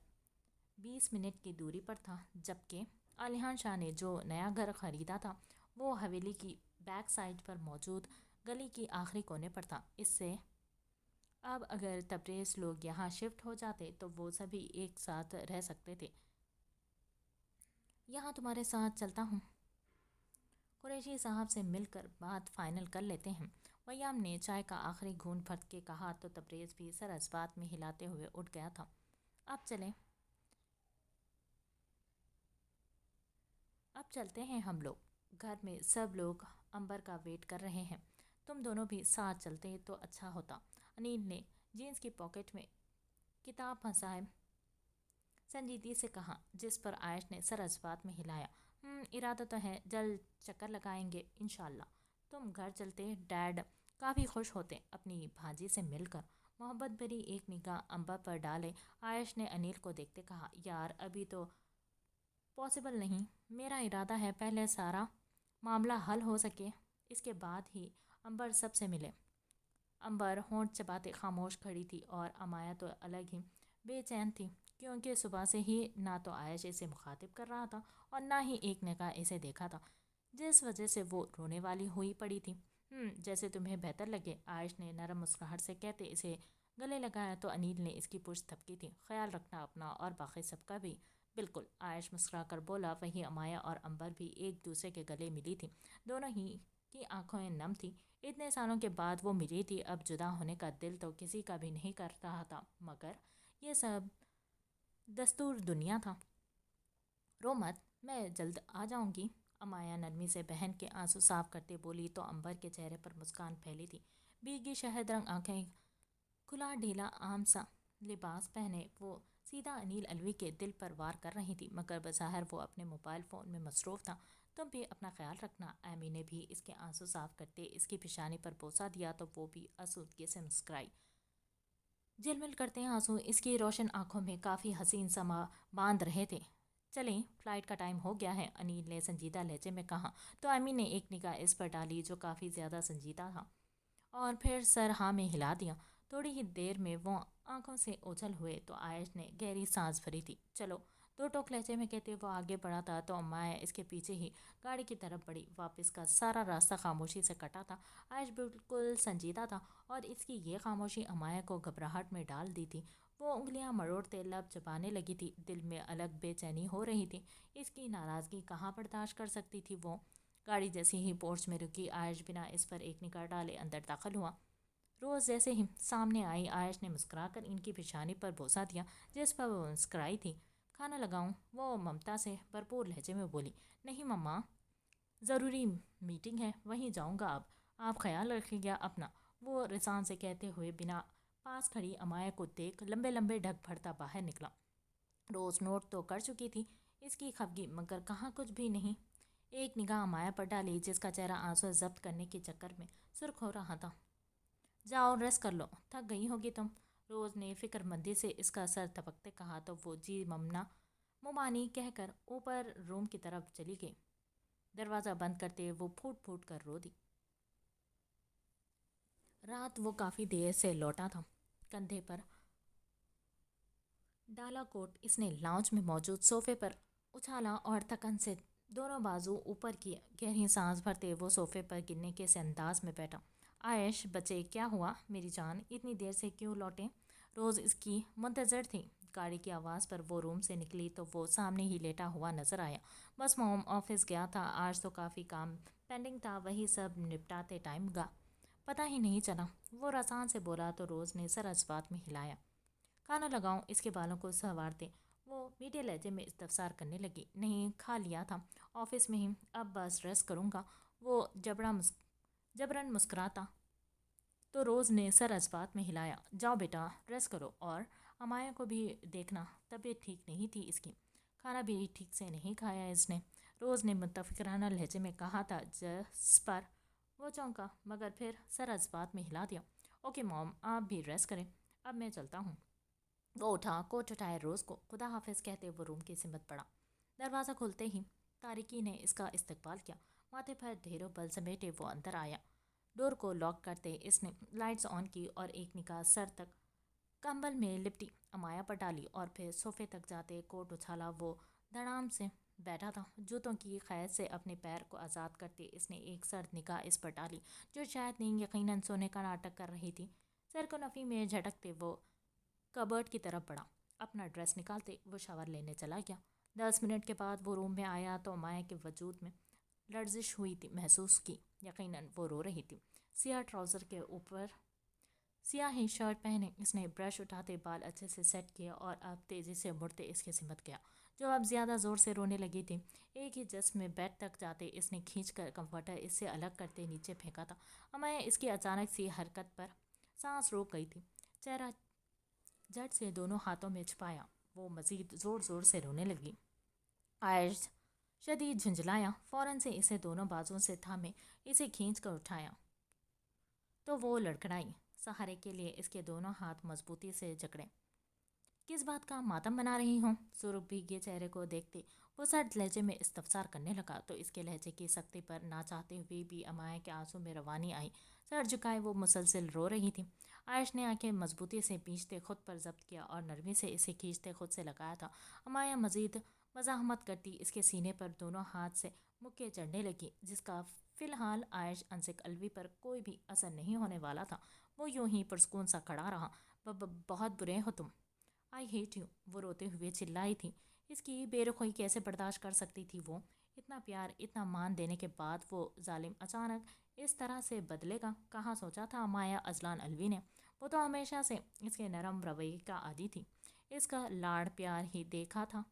20 منٹ کی دوری پر تھا، جبکہ علیحان شاہ نے جو نیا گھر خریدا تھا وہ حویلی کی بیک سائڈ پر موجود گلی کی آخری کونے پر تھا۔ اس سے اب اگر تبریز لوگ یہاں شفٹ ہو جاتے تو وہ سبھی ایک ساتھ رہ سکتے تھے۔ یہاں تمہارے ساتھ چلتا ہوں، قریشی صاحب سے مل کر بات فائنل کر لیتے ہیں۔ ویام نے چائے کا آخری گھونٹ بھر کے کہا تو تبریز بھی سر اس بات میں ہلاتے ہوئے اٹھ گیا تھا۔ اب چلیں، اب چلتے ہیں ہم لوگ۔ گھر میں سب لوگ امبر کا ویٹ کر رہے ہیں، تم دونوں بھی ساتھ چلتے تو اچھا ہوتا۔ انیل نے جینس کی پاکٹ میں کتاب پھنسائے سنجیدگی سے کہا، جس پر عائش نے سر اس بات میں ہلایا۔ ارادہ تو ہے، جلد چکر لگائیں گے انشاءاللہ۔ تم گھر چلتے، ڈیڈ کافی خوش ہوتے اپنی بھانجی سے مل کر۔ محبت بھری ایک نگاہ امبر پر ڈالے عائش نے انیل کو دیکھتے کہا، یار ابھی تو پاسبل نہیں، میرا ارادہ ہے پہلے سارا معاملہ حل ہو سکے، اس کے بعد ہی امبر سب سے ملے۔ امبر ہونٹ چباتے خاموش کھڑی تھی اور امایا تو الگ ہی بے چین تھی، کیونکہ صبح سے ہی نہ تو عائش اسے مخاطب کر رہا تھا اور نہ ہی ایک نگاہ اسے دیکھا تھا، جس وجہ سے وہ رونے والی ہوئی پڑی تھی۔ جیسے تمہیں بہتر لگے، عائش نے نرم مسکراہٹ سے کہتے اسے گلے لگایا تو انیل نے اس کی پشت تھپکی تھی، خیال رکھنا اپنا اور باقی سب کا بھی۔ بالکل، عائش مسکرا کر بولا۔ وہیں امایا اور امبر بھی ایک دوسرے کے گلے ملی تھی، دونوں ہی کی آنکھیں نم تھی، اتنے سالوں کے بعد وہ ملی تھی۔ اب جدا ہونے کا دل تو کسی کا بھی نہیں کر رہا تھا، مگر یہ سب دستور دنیا تھا۔ رو مت، میں جلد آ جاؤں گی، امایا نرمی سے بہن کے آنسو صاف کرتے بولی تو امبر کے چہرے پر مسکان پھیلی تھی۔ بھیگی شہد رنگ آنکھیں، کھلا ڈھیلا عام سا لباس پہنے وہ سیدھا انیل الوی کے دل پر وار کر رہی تھی، مگر بظاہر وہ اپنے موبائل فون میں مصروف تھا۔ تم بھی اپنا خیال رکھنا۔ ایمی نے بھی اس کے آنسو صاف کرتے اس کی پیشانی پر بوسہ دیا تو وہ بھی آسودگی سے مسکرائی۔ جھلمل کرتے آنسو اس کی روشن آنکھوں میں کافی حسین سما باندھ رہے تھے۔ چلیں، فلائٹ کا ٹائم ہو گیا ہے، انیل نے سنجیدہ لہجے میں کہا تو ایمی نے ایک نگاہ اس پر ڈالی جو کافی زیادہ سنجیدہ تھا، اور پھر سر ہاں میں ہلا دیا۔ تھوڑی ہی دیر میں وہ آنکھوں سے اوجھل ہوئے تو عائش نے گہری سانس بھری تھی۔ چلو، دو ٹوک لہجے میں کہتے وہ آگے بڑھا تھا تو امایا اس کے پیچھے ہی گاڑی کی طرف بڑھی۔ واپس کا سارا راستہ خاموشی سے کٹا تھا۔ عائش بالکل سنجیدہ تھا اور اس کی یہ خاموشی امایا کو گھبراہٹ میں ڈال دی تھی۔ وہ انگلیاں مروڑتے لب چبانے لگی تھی، دل میں الگ بے چینی ہو رہی تھی۔ اس کی ناراضگی کہاں برداشت کر سکتی تھی وہ؟ گاڑی جیسے ہی پورچ میں رکی، عائش بنا اس پر ایک نگاہ ڈالے اندر داخل ہوا۔ روز جیسے ہی سامنے آئی، عائش نے مسکرا کر ان کی پیشانی پر بوسہ دیا جس پر وہ مسکرائی تھی۔ کھانا لگاؤں؟ وہ ممتا سے بھرپور لہجے میں بولی۔ نہیں مما، ضروری میٹنگ ہے، وہیں جاؤں گا، اب آپ خیال رکھیے گا اپنا، وہ رضان سے کہتے ہوئے بنا پاس کھڑی امایا کو دیکھ لمبے لمبے ڈھک بھرتا باہر نکلا۔ روز نوٹ تو کر چکی تھی اس کی خفگی، مگر کہاں کچھ بھی نہیں۔ ایک نگاہ امایا پر ڈالی جس کا چہرہ آنسو ضبط کرنے کے چکر میں سرخ ہو رہا تھا۔ جاؤ ریسٹ کر لو، تھک گئی ہوگی تم، روز نے فکر مندی سے اس کا سر تھپکتے کہا تو وہ جی ممنا ممانی کہہ کر اوپر روم کی طرف چلی گئی۔ دروازہ بند کرتے وہ پھوٹ پھوٹ کر رو دی۔ رات وہ کافی دیر سے لوٹا تھا، کندھے پر ڈالا کوٹ اس نے لاؤنج میں موجود صوفے پر اچھالا اور تھکن سے دونوں بازو اوپر کیے، گہری سانس بھرتے وہ صوفے پر گرنے کے سے انداز میں بیٹھا۔ عائش بچے، کیا ہوا میری جان، اتنی دیر سے کیوں لوٹے؟ روز اس کی منتظر تھی۔ گاڑی کی آواز پر وہ روم سے نکلی تو وہ سامنے ہی لیٹا ہوا نظر آیا۔ بس موم آفس گیا تھا، آج تو کافی کام پینڈنگ تھا، وہی سب نپٹاتے ٹائم گا پتہ ہی نہیں چلا، وہ رسان سے بولا تو روز نے سر اس بات میں ہلایا۔ کھانا لگاؤں؟ اس کے بالوں کو سنوارتے وہ میٹھے لہجے میں استفسار کرنے لگی۔ نہیں، کھا لیا تھا آفس میں ہی، اب بس ریسٹ کروں گا، وہ جبرن مسکراتا تو روز نے سر اس بات میں ہلایا۔ جاؤ بیٹا ریسٹ کرو، اور امایا کو بھی دیکھنا، طبیعت ٹھیک نہیں تھی اس کی، کھانا بھی ٹھیک سے نہیں کھایا اس نے، روز نے متفقرانہ لہجے میں کہا تھا، جس پر وہ چونکا مگر پھر سر اس بات میں ہلا دیا۔ اوکے موم، آپ بھی ریسٹ کریں، اب میں چلتا ہوں۔ وہ اٹھا، کوٹ اٹھائے، روز کو خدا حافظ کہتے وہ روم کی سمت پڑا۔ دروازہ کھلتے ہی تاریکی نے اس کا استقبال کیا، ماتھے پر ڈھیروں بل سمیٹے وہ اندر آیا۔ ڈور کو لاک کرتے اس نے لائٹس آن کی اور ایک نگاہ سر تک کمبل میں لپٹی امایا پر ڈالی اور پھر صوفے تک جاتے کوٹ اچھالا۔ وہ دھڑام سے بیٹھا تھا، جوتوں کی قید سے اپنے پیر کو آزاد کرتے اس نے ایک سرد نگاہ اس پر ڈالی جو شاید نہیں یقیناً سونے کا ناٹک کر رہی تھی۔ سر کو نفی میں جھٹکتے وہ کبرڈ کی طرف بڑھا، اپنا ڈریس نکالتے وہ شاور لینے چلا گیا۔ 10 منٹ کے بعد وہ روم میں آیا تو امایا کے وجود میں لرزش ہوئی تھی محسوس کی، یقیناً وہ رو رہی تھی۔ سیاہ ٹراؤزر کے اوپر سیاہ ہی شرٹ پہنے اس نے برش اٹھاتے بال اچھے سے سیٹ کیا اور اب تیزی سے مڑتے اس کے سمت گیا جو اب زیادہ زور سے رونے لگی تھی۔ ایک ہی جسم میں بیڈ تک جاتے اس نے کھینچ کر کمفرٹر اس سے الگ کرتے نیچے پھینکا تھا۔ امایا اس کی اچانک سی حرکت پر سانس روک گئی تھی، چہرہ جھٹ سے دونوں ہاتھوں میں چھپایا، وہ مزید زور زور سے رونے لگی۔ عائش شدید جھنجھلایا، فوراً سے اسے دونوں بازوؤں سے تھامے اسے کھینچ کر اٹھایا تو وہ لڑکھڑائی۔ سہارے کے لیے اس کے دونوں ہاتھ مضبوطی سے جکڑے۔ کس بات کا ماتم منا رہی ہوں؟ سرخ بھیگے چہرے کو دیکھتے وہ سرد لہجے میں استفسار کرنے لگا تو اس کے لہجے کی سختی پر نہ چاہتے ہوئے بھی امایا کے آنسوں میں روانی آئی۔ سر جھکائے وہ مسلسل رو رہی تھی۔ عائش نے آنکھیں مضبوطی سے پینچتے خود پر ضبط کیا اور نرمی سے اسے کھینچتے خود سے لگایا تھا۔ امایا مزید مزاحمت کرتی اس کے سینے پر دونوں ہاتھ سے مکے چڑھنے لگی جس کا فی الحال عائش انزک الوی پر کوئی بھی اثر نہیں ہونے والا تھا۔ وہ یوں ہی پرسکون سا کھڑا رہا۔ بہت برے ہو تم، آئی ہیٹ یو، وہ روتے ہوئے چلائی تھی۔ اس کی بے رخی کیسے برداشت کر سکتی تھی وہ؟ اتنا پیار، اتنا مان دینے کے بعد وہ ظالم اچانک اس طرح سے بدلے گا؟ کہاں سوچا تھا امایا اذلان الوی نے؟ وہ تو ہمیشہ سے اس کے نرم رویے کا عادی تھی، اس کا لاڑ پیار ہی دیکھا تھا۔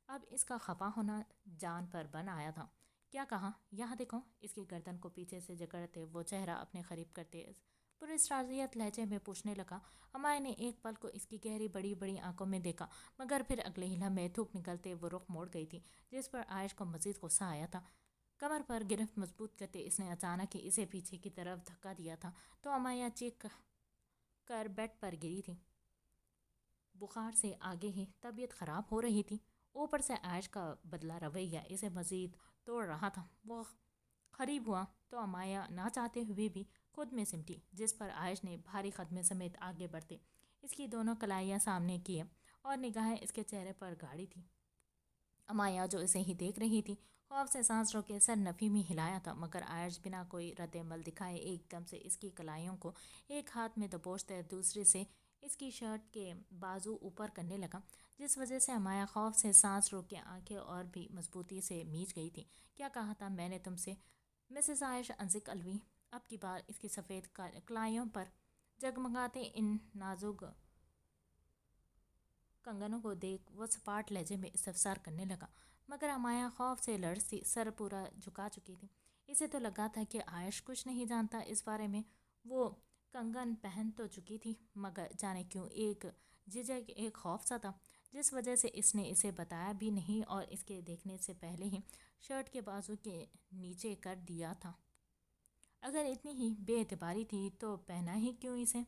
اب اس کا خفا ہونا جان پر بن آیا تھا۔ کیا کہا؟ یہاں دیکھو، اس کی گردن کو پیچھے سے جکڑتے وہ چہرہ اپنے قریب کرتے پراسرار لہجے میں پوچھنے لگا۔ امایا نے ایک پل کو اس کی گہری بڑی بڑی آنکھوں میں دیکھا مگر پھر اگلے ہی لمحے تھوک نکلتے وہ رخ موڑ گئی تھی جس پر عائش کو مزید غصہ آیا تھا۔ کمر پر گرفت مضبوط کرتے اس نے اچانک ہی اسے پیچھے کی طرف دھکا دیا تھا تو امایا چیخ کر بیڈ پر گری تھی۔ بخار سے آگے ہی طبیعت خراب ہو رہی تھی، اوپر سے عائش کا بدلہ رویہ اسے مزید توڑ رہا تھا۔ وہ قریب ہوا تو امایا نہ چاہتے ہوئے بھی خود میں سمٹی جس پر عائش نے بھاری قدمے سمیت آگے بڑھتے اس کی دونوں کلائیاں سامنے کیے اور نگاہیں اس کے چہرے پر گاڑی تھی۔ امایا جو اسے ہی دیکھ رہی تھی خوف سے سانس روکے سر نفی میں ہلایا تھا مگر عائش بنا کوئی رد عمل دکھائے ایک دم سے اس کی کلائیوں کو ایک ہاتھ میں دبوچتے دوسرے سے اس کی شرٹ کے بازو اوپر کرنے لگا جس وجہ سے امایا خوف سے سانس روک کے آنکھیں اور بھی مضبوطی سے میچ گئی تھی۔ کیا کہا تھا میں نے تم سے؟ Mrs عائش Anzac الوی۔ اب کی بار اس کی سفید کلائیوں پر جگمگاتے ان نازک کنگنوں کو دیکھ وہ سپاٹ لہجے میں استفسار کرنے لگا مگر امایا خوف سے لرزتی سر پورا جھکا چکی تھی۔ اسے تو لگا تھا کہ عائش کچھ نہیں جانتا اس بارے میں۔ وہ کنگن پہن تو چکی تھی مگر جانے کیوں ایک جھجک، ایک خوف سا تھا جس وجہ سے اس نے اسے بتایا بھی نہیں اور اس کے دیکھنے سے پہلے ہی شرٹ کے بازو کے نیچے کر دیا تھا۔ اگر اتنی ہی بے اعتباری تھی تو پہنا ہی کیوں اسے؟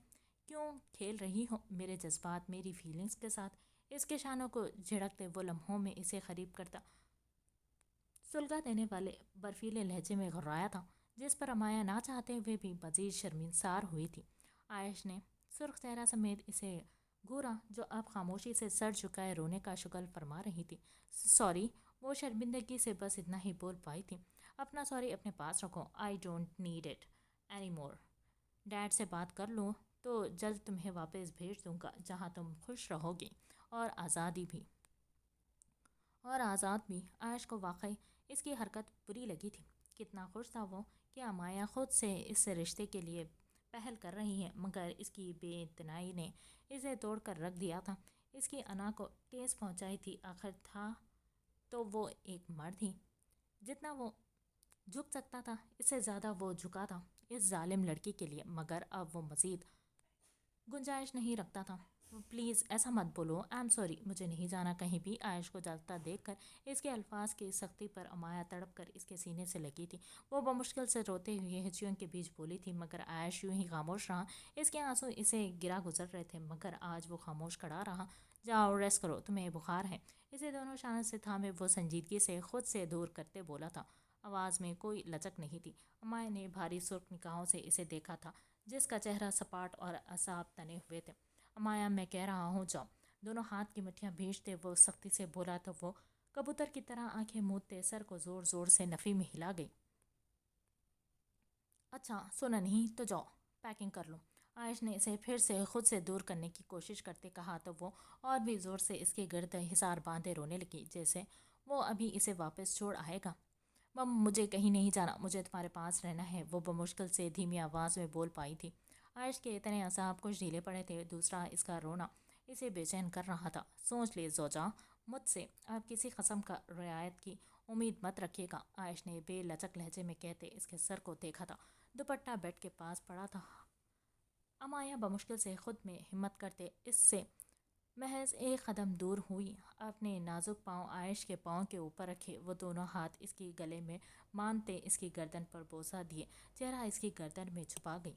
کیوں کھیل رہی ہو میرے جذبات، میری فیلنگز کے ساتھ؟ اس کے شانوں کو جھڑکتے وہ لمحوں میں اسے قریب کرتا سلگا دینے والے برفیلے لہجے میں غرایا تھا جس پر امایا نہ چاہتے ہوئے بھی مزید شرمسار ہوئی تھی۔ عائش نے سرخ چہرہ سمیت اسے گھورا جو اب خاموشی سے سر جھکائے رونے کا شکل فرما رہی تھی۔ سوری، وہ شرمندگی سے بس اتنا ہی بول پائی تھی۔ اپنا سوری اپنے پاس رکھو، I don't need it any more. Dad سے بات کر لوں تو جلد تمہیں واپس بھیج دوں گا جہاں تم خوش رہو گی اور آزاد بھی۔ عائش کو واقعی اس کی حرکت بری لگی تھی۔ کتنا خوش تھا وہ کہ امایا خود سے اس رشتے کے لیے پہل کر رہی ہے مگر اس کی بے اعتنائی نے اسے توڑ کر رکھ دیا تھا، اس کی انا کو ٹھیس پہنچائی تھی۔ آخر تھا تو وہ ایک مرد ہی، جتنا وہ جھک سکتا تھا اس سے زیادہ وہ جھکا تھا اس ظالم لڑکی کے لیے مگر اب وہ مزید گنجائش نہیں رکھتا تھا۔ پلیز ایسا مت بولو، آئی ایم سوری، مجھے نہیں جانا کہیں بھی۔ عائش کو جاگتا دیکھ کر اس کے الفاظ کی سختی پر امایا تڑپ کر اس کے سینے سے لگی تھی۔ وہ بمشکل سے روتے ہوئے ہچیوں کے بیچ بولی تھی، مگر عائش یوں ہی خاموش رہا۔ اس کے آنسو اسے گرا گزر رہے تھے، مگر آج وہ خاموش کھڑا رہا۔ جاؤ ریسٹ کرو، تمہیں بخار ہے۔ اسے دونوں شانوں سے تھامے وہ سنجیدگی سے خود سے دور کرتے بولا تھا۔ آواز میں کوئی لچک نہیں تھی۔ امایا نے بھاری سرخ نگاہوں سے اسے دیکھا تھا، جس کا چہرہ سپاٹ اور اعصاب تنے ہوئے تھے۔ امایا، میں کہہ رہا ہوں جاؤ۔ دونوں ہاتھ کی مٹھیاں بھیجتے وہ سختی سے بولا تو وہ کبوتر کی طرح آنکھیں موندتے سر کو زور زور سے نفی میں ہلا گئی۔ اچھا سنا نہیں تو جاؤ، پیکنگ کر لو۔ عائش نے اسے پھر سے خود سے دور کرنے کی کوشش کرتے کہا تو وہ اور بھی زور سے اس کے گرد حصار باندھے رونے لگی، جیسے وہ ابھی اسے واپس چھوڑ آئے گا۔ مم، مجھے کہیں نہیں جانا، مجھے تمہارے پاس رہنا ہے، وہ بمشکل سے دھیمی آواز میں بول پائی تھی۔ عائش کے اتنے اعصاب کچھ ڈھیلے پڑے تھے، دوسرا اس کا رونا اسے بے چین کر رہا تھا۔ سوچ لے زوجہ، مجھ سے آپ کسی قسم کا رعایت کی امید مت رکھیے گا، عائش نے بے لچک لہجے میں کہتے اس کے سر کو دیکھا تھا۔ دوپٹہ بیڈ کے پاس پڑا تھا۔ امایا بمشکل سے خود میں ہمت کرتے اس سے محض ایک قدم دور ہوئی، اپنے نازک پاؤں عائش کے پاؤں کے اوپر رکھے، وہ دونوں ہاتھ اس کی گلے میں باندھتے اس کی گردن پر بوسہ دیے، چہرہ اس کی گردن میں چھپا گئی۔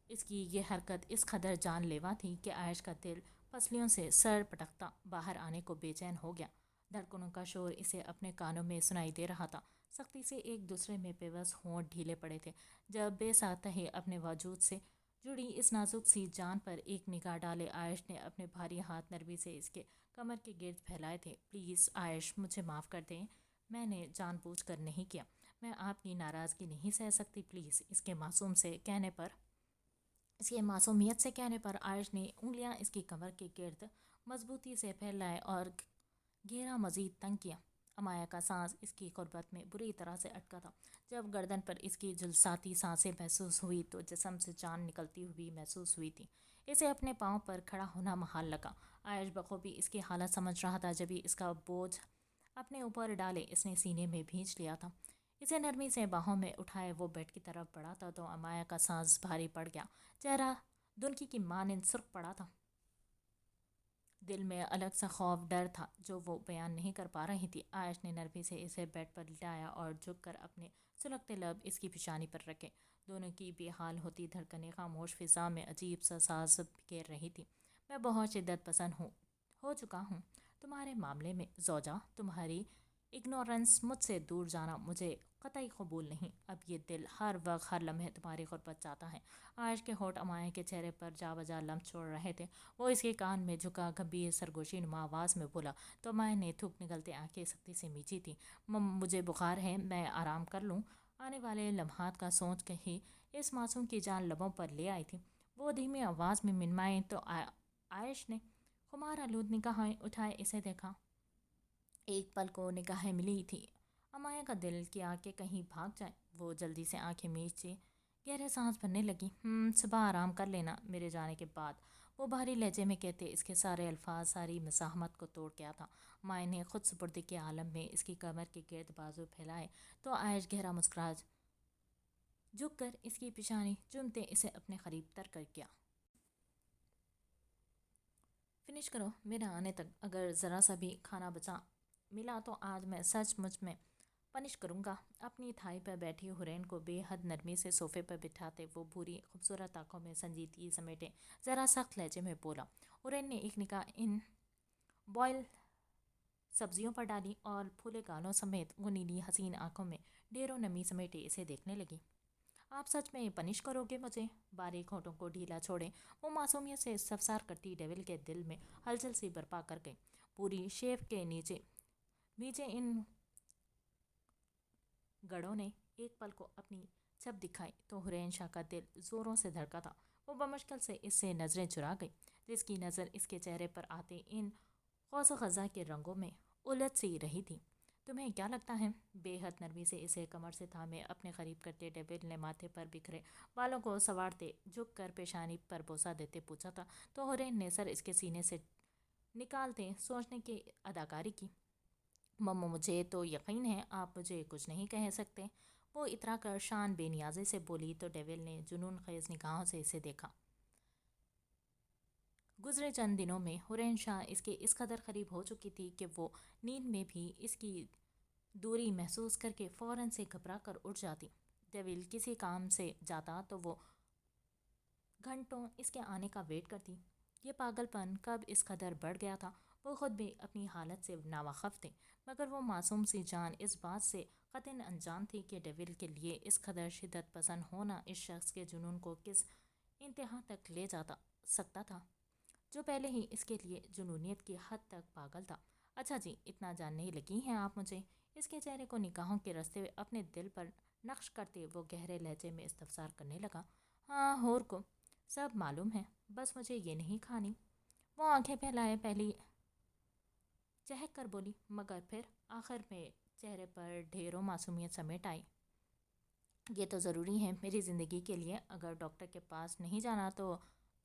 اس کی یہ حرکت اس قدر جان لیوا تھی کہ عائش کا دل پسلیوں سے سر پٹکتا باہر آنے کو بے چین ہو گیا۔ دھڑکنوں کا شور اسے اپنے کانوں میں سنائی دے رہا تھا، سختی سے ایک دوسرے میں پیوست ہونٹ ڈھیلے پڑے تھے۔ جب بے ساتھ اپنے وجود سے جڑی اس نازک سی جان پر ایک نگاہ ڈالے، عائش نے اپنے بھاری ہاتھ نرمی سے اس کے کمر کے گرد پھیلائے تھے۔ پلیز عائش، مجھے معاف کر دیں، میں نے جان بوجھ کر نہیں کیا، میں آپ کی ناراضگی نہیں سہ سکتی، پلیز۔ اس کے معصومیت سے کہنے پر عائش نے انگلیاں اس کی کمر کے گرد مضبوطی سے پھیلائے اور گھیرا مزید تنگ کیا۔ امایا کا سانس اس کی قربت میں بری طرح سے اٹکا تھا۔ جب گردن پر اس کی جلساتی سانسیں محسوس ہوئی تو جسم سے جان نکلتی ہوئی محسوس ہوئی تھی۔ اسے اپنے پاؤں پر کھڑا ہونا محال لگا۔ عائش بخوبی اس کی حالت سمجھ رہا تھا، جبھی اس کا بوجھ اپنے اوپر ڈالے اس نے سینے میں بھینچ لیا تھا۔ اسے نرمی سے باہوں میں اٹھائے وہ بیڈ کی طرف بڑھا تھا تو امایا کا سانس بھاری پڑ گیا، چہرہ دنکی کی مانند سرخ پڑا تھا۔ دل میں الگ سا خوف ڈر تھا جو وہ بیان نہیں کر پا رہی تھی۔ عائش نے نرمی سے اسے بیڈ پر لٹایا اور جھک کر اپنے سلگتے لب اس کی پیشانی پر رکھے۔ دونوں کی بے حال ہوتی دھڑکنیں خاموش فضا میں عجیب سا ساز بکھیر رہی تھی۔ میں بہت شدت پسند ہو چکا ہوں تمہارے معاملے میں زوجہ، تمہاری اگنورنس، مجھ سے دور جانا مجھے قطعی قبول نہیں۔ اب یہ دل ہر وقت ہر لمحے تمہاری غربت چاہتا ہے۔ عائش کے ہونٹ امایا کے چہرے پر جا بجا لمس چھوڑ رہے تھے۔ وہ اس کے کان میں جھکا گمبھیر سرگوشی نما آواز میں بولا تو امایا نے تھوک نگلتے آنکھیں سختی سے میچی تھی۔ مجھے بخار ہے، میں آرام کر لوں۔ آنے والے لمحات کا سوچ کے ہی اس معصوم کی جان لبوں پر لے آئی تھی۔ وہ دھیمی آواز میں منمائیں تو عائش نے خمار آلود نگاہیں اٹھائے اسے دیکھا۔ ایک پل کو نگاہیں ملی تھی، امایا کا دل کیا کہ کہیں بھاگ جائے۔ وہ جلدی سے آنکھیں میچے گہرے سانس بھرنے لگی۔ صبح آرام کر لینا میرے جانے کے بعد، وہ بھاری لہجے میں کہتے اس کے سارے الفاظ ساری مزاحمت کو توڑ گیا تھا۔ امایا نے خود سپردی کے عالم میں اس کی کمر کے گرد بازو پھیلائے تو عائش گہرا مسکرا جھک کر اس کی پیشانی چومتے اسے اپنے قریب تر کر گیا۔ فنش کرو، میرے آنے تک اگر ذرا سا بھی کھانا بچا ملا تو آج میں سچ مچ میں پنش کروں گا۔ اپنی تھائی پر بیٹھی حرین کو بے حد نرمی سے صوفے پر بٹھاتے وہ بھوری خوبصورت آنکھوں میں سنجیدگی سمیٹے ذرا سخت لہجے میں بولا۔ حرین نے ایک نگاہ ان بوائل سبزیوں پر ڈالی اور پھولے گالوں سمیت وہ نیلی حسین آنکھوں میں ڈھیروں نمی سمیٹے اسے دیکھنے لگی۔ آپ سچ میں پنش کرو گے مجھے؟ باریک ہونٹوں کو ڈھیلا چھوڑے وہ معصومیت سے استفسار کرتی ڈیول کے دل میں ہلچل سی برپا کر گئی۔ پوری شیف کے نیچے بھیجے ان گڑوں نے ایک پل کو اپنی چھپ دکھائی تو حرین شاہ کا دل زوروں سے دھڑکا تھا۔ وہ بمشکل سے اس سے نظریں چرا گئی، جس کی نظر اس کے چہرے پر آتے ان قوس و قزح کے رنگوں میں الجھ سی رہی تھی۔ تمہیں کیا لگتا ہے؟ بے حد نرمی سے اسے کمر سے تھامے اپنے قریب کرتے ڈیول نے ماتھے پر بکھرے بالوں کو سنوارتے جھک کر پیشانی پر بوسہ دیتے پوچھا تھا تو حرین نے سر اس کے سینے سے نکالتے سوچنے کی اداکاری کی۔ مجھے تو یقین ہے آپ مجھے کچھ نہیں کہہ سکتے، وہ اترا کر شان بے نیازی سے بولی تو ڈیول نے جنون خیز نگاہوں سے اسے دیکھا۔ گزرے چند دنوں میں حرین شاہ اس کے اس قدر قریب ہو چکی تھی کہ وہ نیند میں بھی اس کی دوری محسوس کر کے فوراً سے گھبرا کر اٹھ جاتی۔ ڈیول کسی کام سے جاتا تو وہ گھنٹوں اس کے آنے کا ویٹ کرتی۔ یہ پاگل پن کب اس قدر بڑھ گیا تھا، وہ خود بھی اپنی حالت سے ناواقف تھے، مگر وہ معصوم سی جان اس بات سے قطعاً انجان تھی کہ ڈیول کے لیے اس قدر شدت پسند ہونا اس شخص کے جنون کو کس انتہا تک لے جاتا سکتا تھا، جو پہلے ہی اس کے لیے جنونیت کی حد تک پاگل تھا۔ اچھا جی، اتنا جاننے لگی ہیں آپ مجھے؟ اس کے چہرے کو نگاہوں کے رستے اپنے دل پر نقش کرتے وہ گہرے لہجے میں استفسار کرنے لگا۔ ہاں، ہور کو سب معلوم ہے، بس مجھے یہ نہیں کھانی۔ وہ آنکھیں پھیلائے پہلی چہک کر بولی، مگر پھر آخر میں چہرے پر ڈھیروں معصومیت سمیٹ آئی۔ یہ تو ضروری ہے میری زندگی کے لیے، اگر ڈاکٹر کے پاس نہیں جانا تو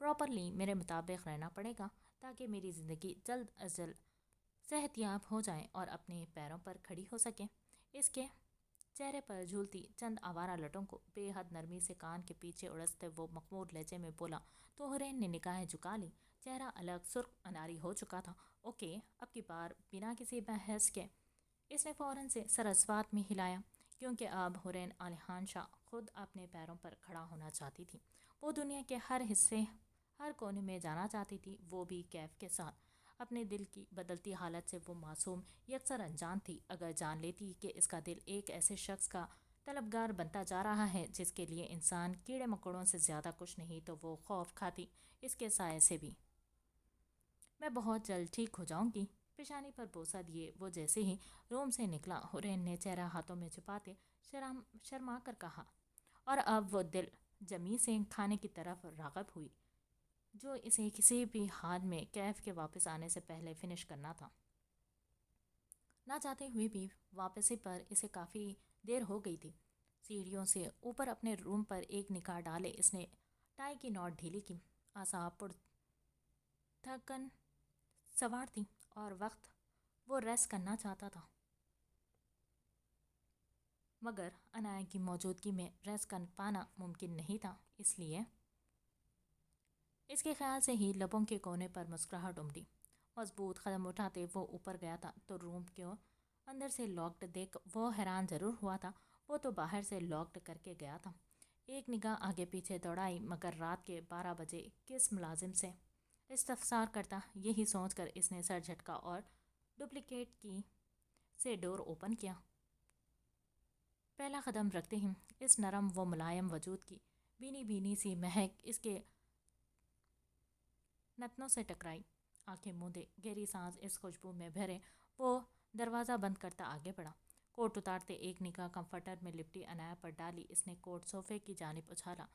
پراپرلی میرے مطابق رہنا پڑے گا، تاکہ میری زندگی جلد از جلد صحت یاب ہو جائے اور اپنے پیروں پر کھڑی ہو سکے۔ اس کے چہرے پر جھولتی چند آوارہ لٹوں کو بے حد نرمی سے کان کے پیچھے اڑستے وہ مخمور لہجے میں بولا تو حرین نے نگاہیں جھکا لی۔ چہرہ الگ سرخ اناری ہو چکا تھا۔ اوکے، اب کی بار بنا کسی بحث کے اس نے فوراً سے سر اسوات میں ہلایا، کیونکہ اب حرین عالیحان شاہ خود اپنے پیروں پر کھڑا ہونا چاہتی تھی۔ وہ دنیا کے ہر حصے، ہر کونے میں جانا چاہتی تھی، وہ بھی کیف کے ساتھ۔ اپنے دل کی بدلتی حالت سے وہ معصوم یکسر انجان تھی۔ اگر جان لیتی کہ اس کا دل ایک ایسے شخص کا طلبگار بنتا جا رہا ہے جس کے لیے انسان کیڑے مکوڑوں سے زیادہ کچھ نہیں، تو وہ خوف کھاتی اس کے سائے سے بھی۔ میں بہت جلد ٹھیک ہو جاؤں گی۔ پیشانی پر بوسہ دیے وہ جیسے ہی روم سے نکلا، حرین نے چہرہ ہاتھوں میں چھپاتے شرما کر کہا، اور اب وہ دل جمی سے کھانے کی طرف راغب ہوئی جو اسے کسی بھی حال میں کیف کے واپس آنے سے پہلے فنش کرنا تھا۔ نہ چاہتے ہوئے بھی واپسی پر اسے کافی دیر ہو گئی تھی۔ سیڑھیوں سے اوپر اپنے روم پر ایک نگاہ ڈالے اس نے ٹائی کی نوٹ ڈھیلی کی۔ اعصاب پر تھکن سوار تھی اور وقت وہ ریسٹ کرنا چاہتا تھا، مگر عنایا کی موجودگی میں ریسٹ کر پانا ممکن نہیں تھا، اس لیے اس کے خیال سے ہی لبوں کے کونے پر مسکراہٹ امڑی۔ مضبوط قدم اٹھاتے وہ اوپر گیا تھا تو روم کو اندر سے لاکڈ دیکھ وہ حیران ضرور ہوا تھا، وہ تو باہر سے لاکڈ کر کے گیا تھا۔ ایک نگاہ آگے پیچھے دوڑائی، مگر رات کے 12 بجے کس ملازم سے استفسار کرتا، یہی سوچ کر اس نے سر جھٹکا اور ڈپلیکیٹ کی سے ڈور اوپن کیا۔ پہلا قدم رکھتے ہی اس نرم و ملائم وجود کی بھینی بھینی سی مہک اس کے نتنوں سے ٹکرائی۔ آنکھیں موندے گہری سانس اس خوشبو میں بھرے وہ دروازہ بند کرتا آگے بڑھا۔ کوٹ اتارتے ایک نگاہ کمفرٹر میں لپٹی عنایا پر ڈالی اس نے کوٹ صوفے کی جانب اچھالا۔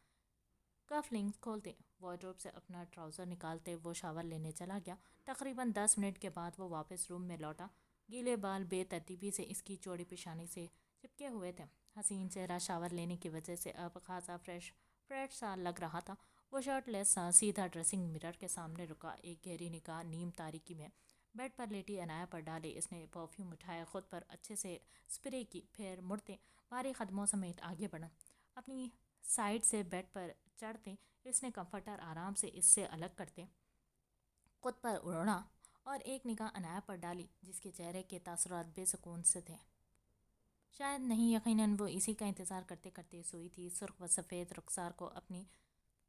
کف لنگز کھولتے وارڈروب سے اپنا ٹراؤزر نکالتے وہ شاور لینے چلا گیا۔ تقریباً 10 منٹ کے بعد وہ واپس روم میں لوٹا۔ گیلے بال بے ترتیبی سے اس کی چوڑی پیشانی سے چپکے ہوئے تھے۔ حسین چہرہ شاور لینے کی وجہ سے اب خاصا فریش سا لگ رہا تھا۔ وہ شرٹ لیس سا سیدھا ڈریسنگ مرر کے سامنے رکا، ایک گہری نگاہ نیم تاریکی میں بیڈ پر لیٹی عنایا پر ڈالے اس نے پرفیوم اٹھایا، خود پر اچھے سے اسپرے کی، پھر مڑتے بھاری قدموں سمیت آگے بڑھا۔ اپنی سائیڈ سے بیڈ پر چڑھتے اس نے کمفرٹر آرام سے اس سے الگ کرتے خود پر اوڑھا اور ایک نگاہ عنایا پر ڈالی جس کے چہرے کے تاثرات بے سکون سے تھے۔ شاید نہیں، یقیناً وہ اسی کا انتظار کرتے کرتے سوئی تھی۔ سرخ و سفید رخسار کو اپنی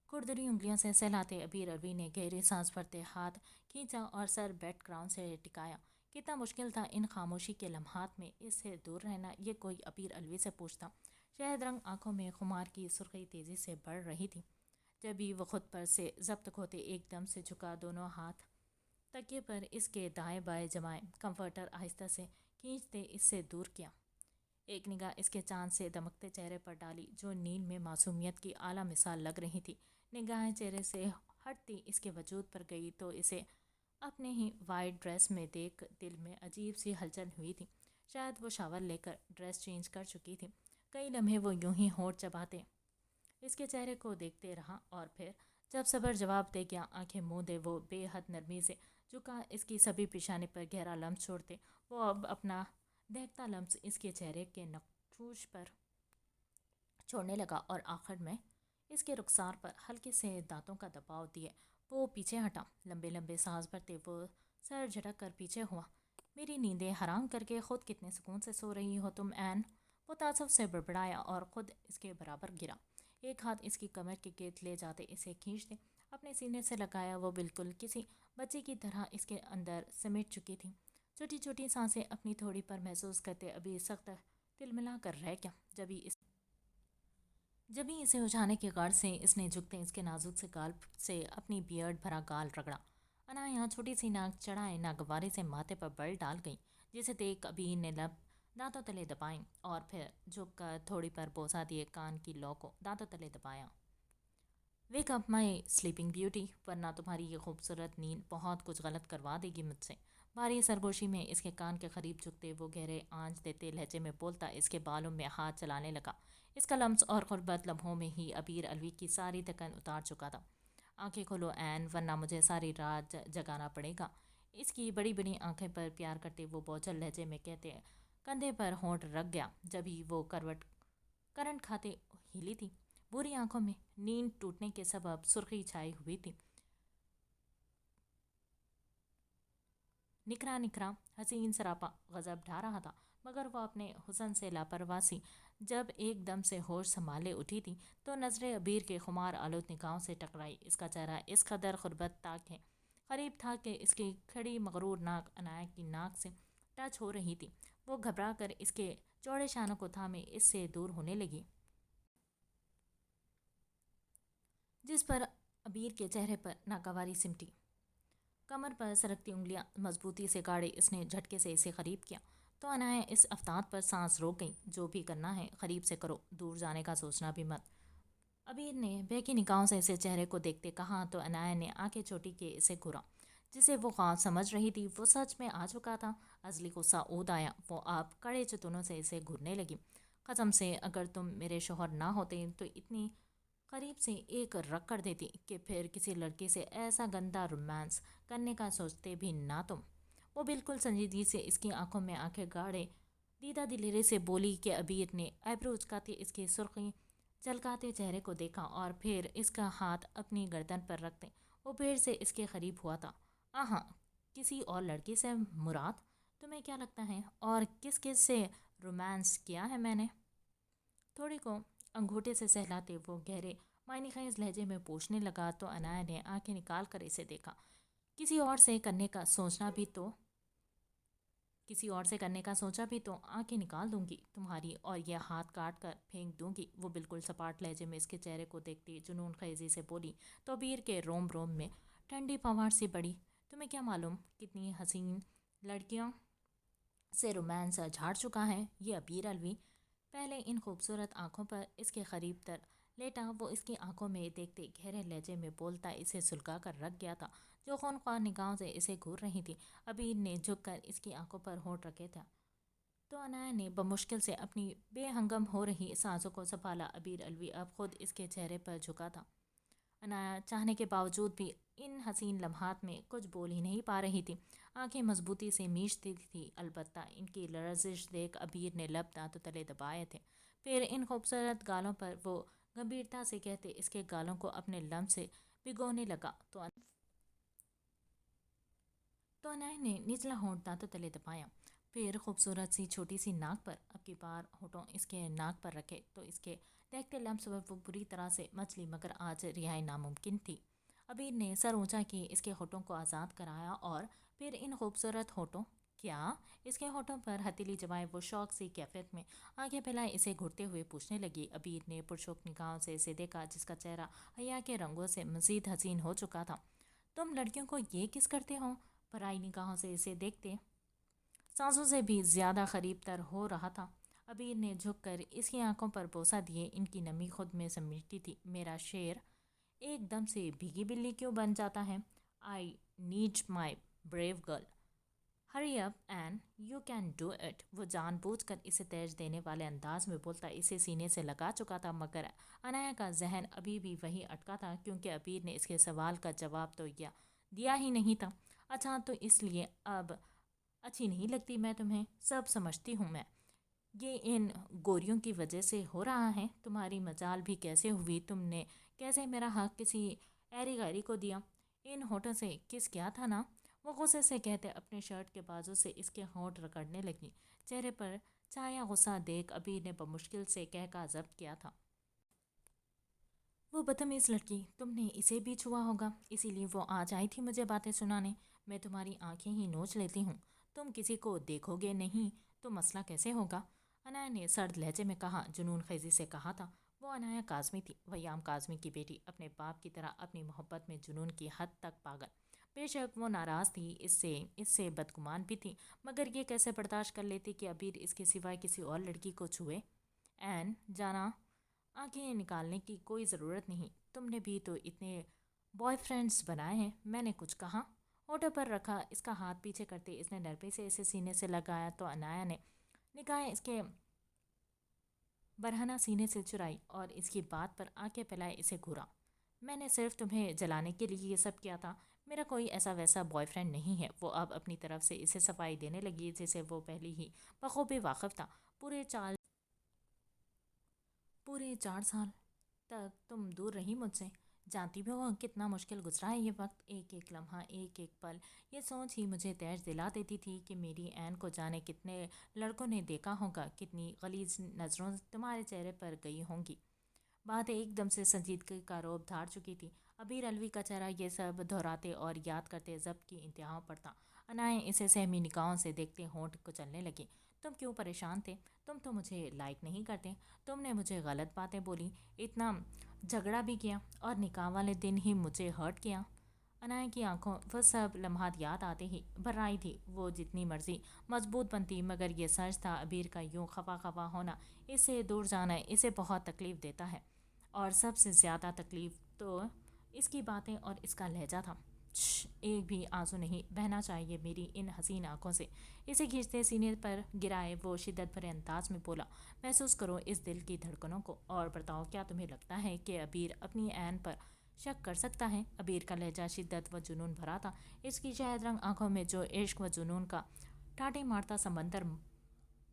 کھردری انگلیوں سے سہلاتے ابیر الوی نے گہری سانس بھرتے ہاتھ کھینچا اور سر بیک گراؤنڈ سے ٹکایا۔ کتنا مشکل تھا ان خاموشی کے لمحات میں اس سے دور رہنا، یہ کوئی ابیر الوی سے پوچھتا۔ شہد رنگ آنکھوں میں خمار کی سرخی تیزی سے بڑھ رہی تھی۔ جبھی وہ خود پر سے ضبط کھوتے ایک دم سے جھکا، دونوں ہاتھ تکیے پر اس کے دائیں بائیں جمائے، کمفرٹر آہستہ سے کھینچتے اس سے دور کیا۔ ایک نگاہ اس کے چاند سے دمکتے چہرے پر ڈالی جو نیل میں معصومیت کی اعلیٰ مثال لگ رہی تھی۔ نگاہیں چہرے سے ہٹتی اس کے وجود پر گئی تو اسے اپنے ہی وائٹ ڈریس میں دیکھ دل میں عجیب سی ہلچل ہوئی تھی۔ شاید وہ شاور لے کر ڈریس چینج کر چکی تھی۔ کئی لمحے وہ یوں ہی ہونٹ چباتے اس کے چہرے کو دیکھتے رہا اور پھر جب صبر جواب دے گیا، آنکھیں موندے وہ بے حد نرمی سے جھکا، اس کی سبھی پیشانی پر گہرا لمس چھوڑتے وہ اب اپنا دہتا لمس اس کے چہرے کے نقوش پر چھوڑنے لگا اور آخر میں اس کے رخسار پر ہلکے سے دانتوں کا دباؤ دیے وہ پیچھے ہٹا، لمبے لمبے سانس بھرتے وہ سر جھٹک کر پیچھے ہوا۔ میری نیندیں حرام کر کے خود کتنے سکون سے سو رہی ہو تم این، وہ تعصب سے بڑبڑایا اور خود اس کے برابر گرا۔ ایک ہاتھ اس کی کمر کے گرد لے جاتے اسے کھینچتے اپنے سینے سے لگایا۔ وہ بالکل کسی بچے کی طرح اس کے اندر سمٹ چکی تھی۔ چھوٹی چھوٹی سانسیں اپنی تھوڑی پر محسوس کرتے ابھی سخت تلملا کر رہ گیا۔ جبھی اسے اٹھانے کے غرض سے اس نے جھکتے اس کے نازک سے گال سے اپنی بیئرڈ بھرا گال رگڑا۔ عنایا چھوٹی سی ناک چڑھائے ناگوارے سے ماتھے پر بل ڈال گئی، جسے دیکھ ابیر نے لب دانتوں تلے دبائیں اور پھر جھک کر تھوڑی پر بوسہ دیے کان کی لو کو دانتوں تلے دبایا۔ ویک اپ مائی سلیپنگ بیوٹی، ورنہ تمہاری یہ خوبصورت نیند بہت کچھ غلط کروا دے گی مجھ سے۔ بھاری سرگوشی میں اس کے کان کے قریب جھکتے وہ گہرے آنچ دیتے لہجے میں بولتا اس کے بالوں میں ہاتھ چلانے لگا۔ اس کا لمس اور قربت لمحوں میں ہی ابیر الوی کی ساری تھکن اتار چکا تھا۔ آنکھیں کھولو این، ورنہ مجھے ساری رات جگانا پڑے گا، اس کی بڑی بڑی آنکھیں پر پیار کرتے وہ بوجھل لہجے میں کہتے کندھے پر ہونٹ رکھ گیا۔ جبھی وہ کرنٹ کھاتے ہلی تھی، بھوری آنکھوں میں نیند ٹوٹنے کے سبب سرخی چھائی ہوئی تھی۔ نکھرا نکھرا حسین سراپا غضب ڈھا رہا تھا، مگر وہ اپنے حسن سے لاپرواہ سی۔ جب ایک دم سے ہوش سنبھالے اٹھی تھی تو نظریں ابیر کے خمار آلود نگاہوں سے ٹکرائی۔ اس کا چہرہ اس قدر قربت تاک ہے قریب تھا کہ اس کی کھڑی مغرور ناک عنایا کی ناک سے ٹچ ہو رہی تھی۔ وہ گھبرا کر اس کے چوڑے شانوں کو تھامے اس سے دور ہونے لگی، جس پر ابیر کے چہرے پر ناگواری سمٹی۔ کمر پر سرکتی انگلیاں مضبوطی سے گاڑے اس نے جھٹکے سے اسے قریب کیا تو عنایا اس افتاد پر سانس روک گئی۔ جو بھی کرنا ہے قریب سے کرو، دور جانے کا سوچنا بھی مت، ابیر نے بہکی نگاہوں سے اسے چہرے کو دیکھتے کہا تو عنایا نے آنکھیں چھوٹی کیے اسے گھورا۔ جسے وہ خواب سمجھ رہی تھی وہ سچ میں آ چکا تھا۔ ازلی غصہ عود آیا، وہ آپ کڑے چتونوں سے اسے گھورنے لگی۔ قسم سے اگر تم میرے شوہر نہ ہوتے تو اتنی قریب سے ایک رکھ کر دیتی کہ پھر کسی لڑکی سے ایسا گندا رومانس کرنے کا سوچتے بھی نہ تم۔ وہ بالکل سنجیدگی سے اس کی آنکھوں میں آنکھیں گاڑے دیدہ دلیری سے بولی کہ ابیر نے ایبرو اچکاتے اس کے سرخی چلکاتے چہرے کو دیکھا اور پھر اس کا ہاتھ اپنی گردن پر رکھتے وہ پھر سے اس کے قریب ہوا تھا۔ آہاں، کسی اور لڑکی سے مراد؟ تمہیں کیا لگتا ہے اور کس کس سے رومانس کیا ہے میں نے؟ تھوڑی کو انگوٹھے سے سہلاتے وہ گہرے معنی خیز لہجے میں پوچھنے لگا تو عنایا نے آنکھیں نکال کر اسے دیکھا۔ کسی اور سے کرنے کا سوچا بھی تو آنکھیں نکال دوں گی تمہاری اور یہ ہاتھ کاٹ کر پھینک دوں گی۔ وہ بالکل سپاٹ لہجے میں اس کے چہرے کو دیکھتی جنون خیزی سے بولی تو ابیر کے روم روم میں ٹھنڈی پھوار سی بڑی۔ تمہیں کیا معلوم کتنی حسین لڑکیوں سے رومانس جھاڑ چکا ہے یہ ابیر الوی۔ پہلے ان خوبصورت آنکھوں پر اس کے قریب تر لیٹا وہ اس کی آنکھوں میں دیکھتے گہرے لہجے میں بولتا اسے سلگا کر رکھ گیا تھا جو خونخوار نگاہوں سے اسے گھور رہی تھی۔ ابیر نے جھک کر اس کی آنکھوں پر ہونٹ رکھے تھا تو عنایا نے بمشکل سے اپنی بے ہنگم ہو رہی سانسوں کو سنبھالا۔ ابیر الوی اب خود اس کے چہرے پر جھکا تھا۔ عنایا چاہنے کے باوجود بھی ان حسین لمحات میں کچھ بول ہی نہیں پا رہی تھی۔ آنکھیں مضبوطی سے میچتی تھی، البتہ ان کی لرزش دیکھ ابیر نے لب دانتوں تلے دبائے تھے۔ پھر ان خوبصورت گالوں پر وہ گمبھیرتا سے کہتے اس کے گالوں کو اپنے لم سے بھگونے لگا تو عنایا نے نچلا ہونٹ دانتوں تلے دبایا۔ پھر خوبصورت سی چھوٹی سی ناک پر اب کی بار ہونٹوں اس کے ناک پر رکھے تو اس کے دیکھتے لمس پر وہ بری طرح سے مچلی مگر آج رہائی ناممکن تھی۔ ابیر نے سر اونچا کیے اس کے ہونٹوں کو آزاد کرایا اور پھر ان خوبصورت ہونٹوں کیا اس کے ہونٹوں پر ہتھیلی جمائے وہ شوق سی کیفیت میں آنکھیں پھیلائے اسے گھورتے ہوئے پوچھنے لگی۔ ابیر نے پرشوق نگاہوں سے اسے دیکھا جس کا چہرہ حیا کے رنگوں سے مزید حسین ہو چکا تھا۔ تم لڑکیوں کو یہ کس کرتے ہو؟ پرائی نگاہوں سے اسے دیکھتے سانسوں سے بھی زیادہ قریب تر ہو رہا تھا۔ ابیر نے جھک کر اس کی آنکھوں پر بوسہ دیے، ان کی نمی خود میں سمیٹتی تھی۔ میرا شیر ایک دم سے بھیگی بلی کیوں بن جاتا ہے؟ I need my brave girl, hurry up and you can do it. وہ جان بوجھ کر اسے تیز دینے والے انداز میں بولتا اسے سینے سے لگا چکا تھا، مگر عنایا کا ذہن ابھی بھی وہیں اٹکا تھا کیونکہ ابیر نے اس کے سوال کا جواب تو دیا ہی نہیں تھا۔ اچھا تو اس لیے اب اچھی نہیں لگتی میں تمہیں؟ سب سمجھتی ہوں میں، یہ ان گوریوں کی وجہ سے ہو رہا ہے۔ تمہاری مجال بھی کیسے ہوئی؟ تم نے کیسے میرا حق کسی ایری غیری کو دیا؟ ان ہونٹوں سے کس کیا تھا نا؟ وہ غصے سے کہتے اپنے شرٹ کے بازو سے اس کے ہونٹ رگڑنے لگی۔ چہرے پر چھایا غصہ دیکھ ابیر نے بمشکل سے کہہ کا ضبط کیا تھا۔ وہ بدتمیز لڑکی، تم نے اسے بھی چھوا ہوگا، اسی لیے وہ آج آئی تھی مجھے باتیں سنانے۔ میں تمہاری آنکھیں ہی نوچ لیتی ہوں، تم کسی کو دیکھو گے نہیں تو مسئلہ کیسے ہوگا؟ انایا نے سرد لہجے میں کہا، جنون خیزی سے کہا تھا۔ وہ انایا کاظمی تھی، ویام کاظمی کی بیٹی، اپنے باپ کی طرح اپنی محبت میں جنون کی حد تک پاگل۔ بے شک وہ ناراض تھی، اس سے بدگمان بھی تھی، مگر یہ کیسے برداشت کر لیتی کہ ابیر اس کے سوائے کسی اور لڑکی کو چھوئے؟ این جانا، آنکھیں نکالنے کی کوئی ضرورت نہیں، تم نے بھی تو اتنے بوائے فرینڈز بنائے ہیں۔ میں نے کچھ کہا؟ ہونٹوں پر رکھا اس کا ہاتھ پیچھے کرتے اس نے نرمی سے اسے سینے سے لگایا تو انایا نے نگاہیں اس کے برہنہ سینے سے چرائی اور اس کی بات پر آنکھیں پھیلائے اسے گھورا۔ میں نے صرف تمہیں جلانے کے لیے یہ سب کیا تھا، میرا کوئی ایسا ویسا بوائے فرینڈ نہیں ہے۔ وہ اب اپنی طرف سے اسے صفائی دینے لگی جسے وہ پہلے ہی بخوبی واقف تھا۔ پورے 4 سال تک تم دور رہی مجھ سے، جانتی بھی ہو کتنا مشکل گزرا ہے یہ وقت، ایک ایک لمحہ، ایک ایک پل۔ یہ سوچ ہی مجھے تیش دلا دیتی تھی کہ میری عین کو جانے کتنے لڑکوں نے دیکھا ہوگا، کتنی غلیظ نظروں تمہارے چہرے پر گئی ہوں گی۔ بات ایک دم سے سنجیدگی کا روب دھاڑ چکی تھی۔ ابیر الوی کا چہرہ یہ سب دہراتے اور یاد کرتے ضبط کی انتہاؤں پر تھا۔ انائیں اسے سہمی نگاہوں سے دیکھتے ہونٹ کچلنے لگے۔ تم کیوں پریشان تھے؟ تم تو مجھے لائک نہیں کرتے، تم نے مجھے غلط باتیں بولی، اتنا جھگڑا بھی کیا اور نکاح والے دن ہی مجھے ہرٹ کیا۔ انایا کی آنکھوں وہ سب لمحات یاد آتے ہی بھر آئی تھی۔ وہ جتنی مرضی مضبوط بنتی مگر یہ سچ تھا، ابیر کا یوں خفا خفا ہونا، اس سے دور جانا اسے بہت تکلیف دیتا ہے، اور سب سے زیادہ تکلیف تو اس کی باتیں اور اس کا لہجہ تھا۔ ایک بھی آنسو نہیں بہنا چاہیے میری ان حسین آنکھوں سے، اسے کھینچتے سینے پر گرائے وہ شدت بھرے انداز میں بولا، محسوس کرو اس دل کی دھڑکنوں کو، اور بتاؤ کیا تمہیں لگتا ہے کہ ابیر اپنی عین پر شک کر سکتا ہے؟ ابیر کا لہجہ شدت و جنون بھرا تھا، اس کی شاہد رنگ آنکھوں میں جو عشق و جنون کا ٹاٹے مارتا سمندر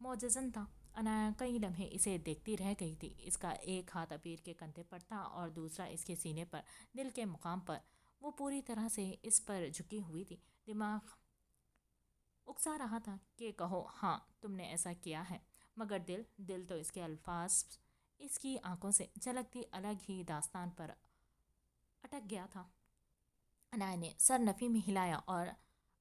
موجزن تھا۔ انایا کئی لمحے اسے دیکھتی رہ گئی تھی، اس کا ایک ہاتھ ابیر کے کندھے پر تھا اور دوسرا اس کے سینے پر، دل کے مقام پر۔ وہ پوری طرح سے اس پر جھکی ہوئی تھی، دماغ اکسا رہا تھا کہ کہو ہاں تم نے ایسا کیا ہے، مگر دل تو اس کے الفاظ اس کی آنکھوں سے جھلکتی الگ ہی داستان پر اٹک گیا تھا۔ انایا نے سر نفی میں ہلایا اور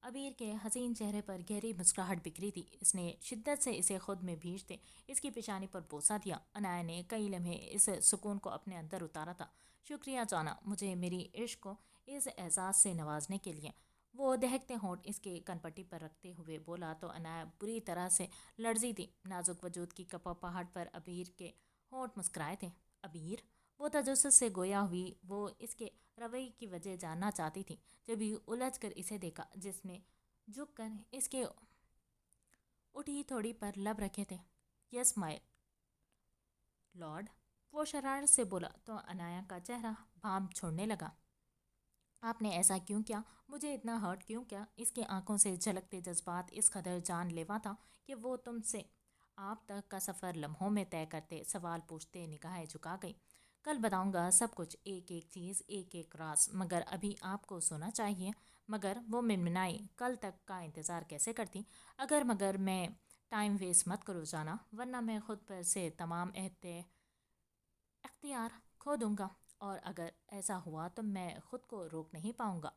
ابیر کے حسین چہرے پر گہری مسکراہٹ بکھری تھی۔ اس نے شدت سے اسے خود میں بھیجتے اس کی پیشانی پر بوسہ دیا۔ انایا نے کئی لمحے اس سکون کو اپنے اندر اتارا تھا۔ شکریہ جانا، مجھے میری عشق کو اس اعزاز سے نوازنے کے لیے۔ وہ دہکتے ہونٹ اس کے کنپٹی پر رکھتے ہوئے بولا تو انایا بری طرح سے لرزی تھی۔ نازک وجود کی کپاہٹ پر ابیر کے ہونٹ مسکرائے تھے۔ ابیر؟ وہ تجسس سے گویا ہوئی، وہ اس کے رویے کی وجہ جاننا چاہتی تھی، جبھی الجھ کر اسے دیکھا جس نے جھک کر اس کے اٹھی تھوڑی پر لب رکھے تھے۔ یس مائی لارڈ، وہ شرارت سے بولا تو انایا کا چہرہ بھام چھوڑنے لگا۔ آپ نے ایسا کیوں کیا؟ مجھے اتنا ہرٹ کیوں کیا؟ اس کی آنکھوں سے جھلکتے جذبات اس قدر جان لیوا تھا کہ وہ تم سے آپ تک کا سفر لمحوں میں طے کرتے، سوال پوچھتے نگاہیں جھکا گئی۔ کل بتاؤں گا سب کچھ، ایک ایک چیز، ایک ایک راز، مگر ابھی آپ کو سونا چاہیے۔ مگر وہ منمنائی، کل تک کا انتظار کیسے کرتی؟ مگر میں ٹائم ویسٹ مت کرو جانا، ورنہ میں خود پر سے تمام اختیار کھو دوں گا، اور اگر ایسا ہوا تو میں خود کو روک نہیں پاؤں گا،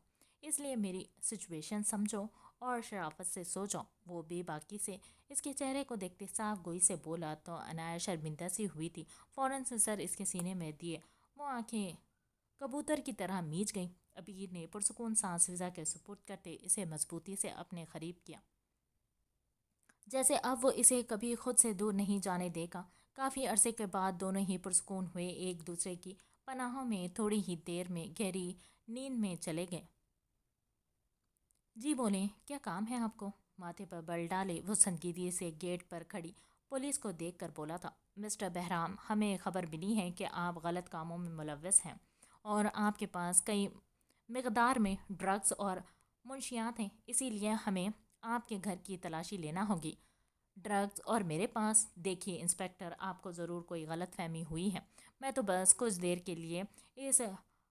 اس لیے میری سچویشن سمجھو اور شرافت سے سو جاؤ۔ وہ بے باکی سے اس کے چہرے کو دیکھتے صاف گوئی سے بولا تو انایا شرمندہ سی ہوئی تھی، فوراً سے سر اس کے سینے میں دیے وہ آنکھیں کبوتر کی طرح میچ گئیں۔ ابیر نے پرسکون سانس فضا کے سپرد کرتے اسے مضبوطی سے اپنے قریب کیا، جیسے اب وہ اسے کبھی خود سے دور نہیں جانے دے گا۔ کافی عرصے کے بعد دونوں ہی پرسکون ہوئے، ایک دوسرے کی پناہوں میں تھوڑی ہی دیر میں گہری نیند میں چلے گئے۔ جی بولیں، کیا کام ہے آپ کو؟ ماتھے پر بل ڈالے وہ سنجیدگی سے گیٹ پر کھڑی پولیس کو دیکھ کر بولا تھا، مسٹر بہرام، ہمیں خبر ملی ہے کہ آپ غلط کاموں میں ملوث ہیں اور آپ کے پاس کئی مقدار میں ڈرگز اور منشیات ہیں، اسی لیے ہمیں آپ کے گھر کی تلاشی لینا ہوگی۔ ڈرگز اور میرے پاس؟ دیکھیے انسپکٹر، آپ کو ضرور کوئی غلط فہمی ہوئی ہے، میں تو بس کچھ دیر کے لیے اس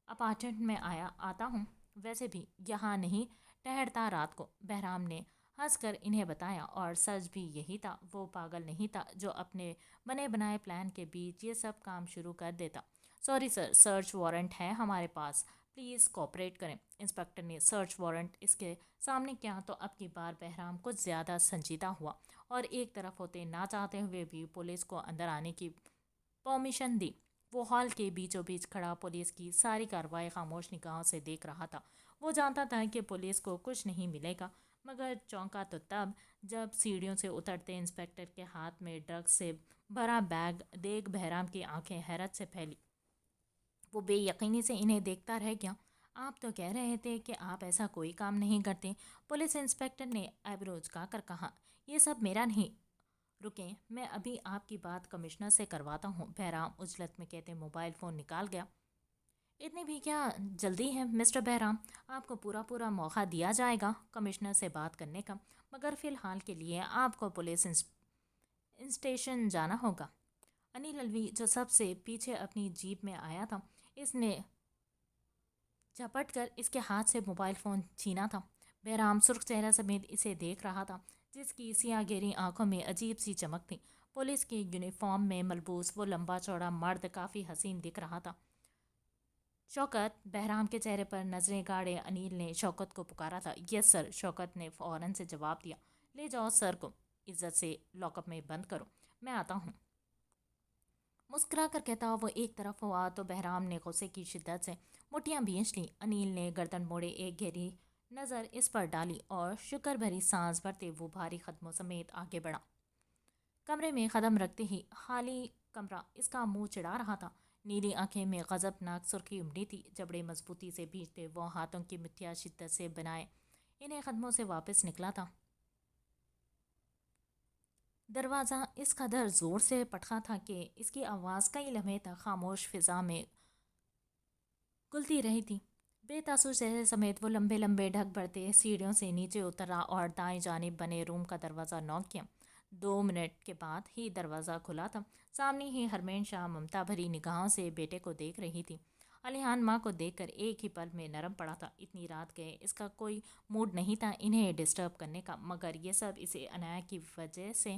اپارٹمنٹ میں آتا ہوں۔ ویسے بھی یہاں نہیں ٹہرتا رات کو، بہرام نے ہنس کر انہیں بتایا، اور سچ بھی یہی تھا، وہ پاگل نہیں تھا جو اپنے بنے بنائے پلان کے بیچ یہ سب کام شروع کر دیتا۔ سوری سر، سرچ وارنٹ ہے ہمارے پاس، پلیز کوآپریٹ کریں۔ انسپکٹر نے سرچ وارنٹ اس کے سامنے کیا تو اب کی بار بہرام کچھ زیادہ سنجیدہ ہوا، اور ایک طرف ہوتے نہ چاہتے ہوئے بھی پولیس کو اندر آنے کی پرمیشن دی۔ وہ ہال کے بیچوں بیچ کھڑا پولیس کی ساری کارروائی خاموش نگاہوں سے دیکھ رہا تھا۔ وہ جانتا تھا کہ پولیس کو کچھ نہیں ملے گا، مگر چونکا تو تب جب سیڑھیوں سے اترتے انسپکٹر کے ہاتھ میں ڈرگ سے بھرا بیگ دیکھ بہرام کی آنکھیں حیرت سے پھیلی۔ وہ بے یقینی سے انہیں دیکھتا رہ گیا۔ آپ تو کہہ رہے تھے کہ آپ ایسا کوئی کام نہیں کرتے، پولیس انسپکٹر نے آئیبرو اچکا کر کہا۔ یہ سب میرا نہیں، رکیں، میں ابھی آپ کی بات کمشنر سے کرواتا ہوں۔ بہرام عجلت میں کہتے موبائل فون نکال گیا۔ اتنی بھی کیا جلدی ہے مسٹر بہرام، آپ کو پورا موقع دیا جائے گا کمشنر سے بات کرنے کا، مگر فی الحال کے لیے آپ کو پولیس اسٹیشن جانا ہوگا۔ انیل الوی جو سب سے پیچھے اپنی جیپ میں آیا تھا، اس نے جھپٹ کر اس کے ہاتھ سے موبائل فون چھینا تھا۔ بہرام سرخ چہرہ سمیت اسے دیکھ رہا تھا، جس کی سیاہ گہری آنکھوں میں عجیب سی چمک تھی۔ پولیس کے یونیفارم میں ملبوس وہ لمبا چوڑا مرد کافی حسین دکھ رہا تھا۔ شوکت، بہرام کے چہرے پر نظریں گاڑے انیل نے شوکت کو پکارا تھا۔ یس سر، شوکت نے فوراً سے جواب دیا۔ لے جاؤ سر کو، عزت سے لاک اپ میں بند کرو، میں آتا ہوں۔ مسکرا کر کہتا وہ ایک طرف ہوا تو بہرام نے غصے کی شدت سے مٹھیاں بھینچ لیں۔ انیل نے گردن موڑے ایک گہری نظر اس پر ڈالی اور شکر بھری سانس بھرتے وہ بھاری قدموں سمیت آگے بڑھا۔ کمرے میں قدم رکھتے ہی خالی کمرہ اس کا منہ چڑھا رہا تھا۔ نیلی آنکھیں میں غضبناک سرخی امڑی تھی، جبڑے مضبوطی سے بھینچتے وہ ہاتھوں کی مٹھیاں شدت سے بنائے انہیں قدموں سے واپس نکلا تھا۔ دروازہ اس قدر زور سے پٹخا تھا کہ اس کی آواز کئی لمحے تک خاموش فضا میں گلتی رہی تھی۔ بے تاثر چہرے سمیت وہ لمبے لمبے ڈھک بڑھتے سیڑھیوں سے نیچے اترا اور دائیں جانب بنے روم کا دروازہ نوک کیا۔ 2 منٹ کے بعد ہی دروازہ کھلا تھا۔ سامنے ہی ہرمین شاہ ممتا بھری نگاہوں سے بیٹے کو دیکھ رہی تھی۔ علیحان ماں کو دیکھ کر ایک ہی پل میں نرم پڑا تھا۔ اتنی رات گئے اس کا کوئی موڈ نہیں تھا انہیں ڈسٹرب کرنے کا، مگر یہ سب اسے عنایت کی وجہ سے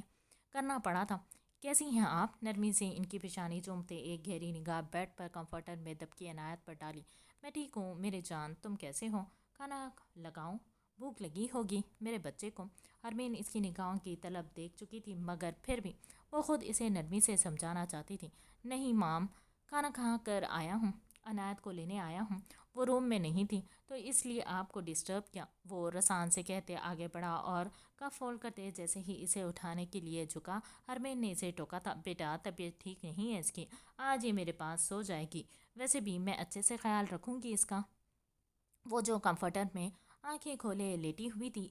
کرنا پڑا تھا۔ کیسی ہیں آپ؟ نرمی سے ان کی پیشانی چومتے ایک گہری نگاہ بیڈ پر کمفرٹر میں دبکی عنایت پر ڈالی۔ میں ٹھیک ہوں میرے جان، تم کیسے ہو؟ کھانا لگاؤں؟ بھوک لگی ہوگی میرے بچے کو۔ ہرمین اس کی نگاہوں کی طلب دیکھ چکی تھی، مگر پھر بھی وہ خود اسے نرمی سے سمجھانا چاہتی تھی۔ نہیں مام، کھانا کھا کر آیا ہوں، عنایت کو لینے آیا ہوں، وہ روم میں نہیں تھی تو اس لیے آپ کو ڈسٹرب کیا، وہ رسان سے کہتے آگے بڑھا اور کف فولڈ کرتے جیسے ہی اسے اٹھانے کے لیے جھکا۔ ہرمین نے اسے ٹوکا تھا، بیٹا طبیعت ٹھیک نہیں ہے اس کی، آج یہ میرے پاس سو جائے گی، ویسے بھی میں اچھے سے خیال رکھوں گی اس کا۔ وہ جو کمفرٹر میں آنکھیں کھولے لیٹی ہوئی تھی،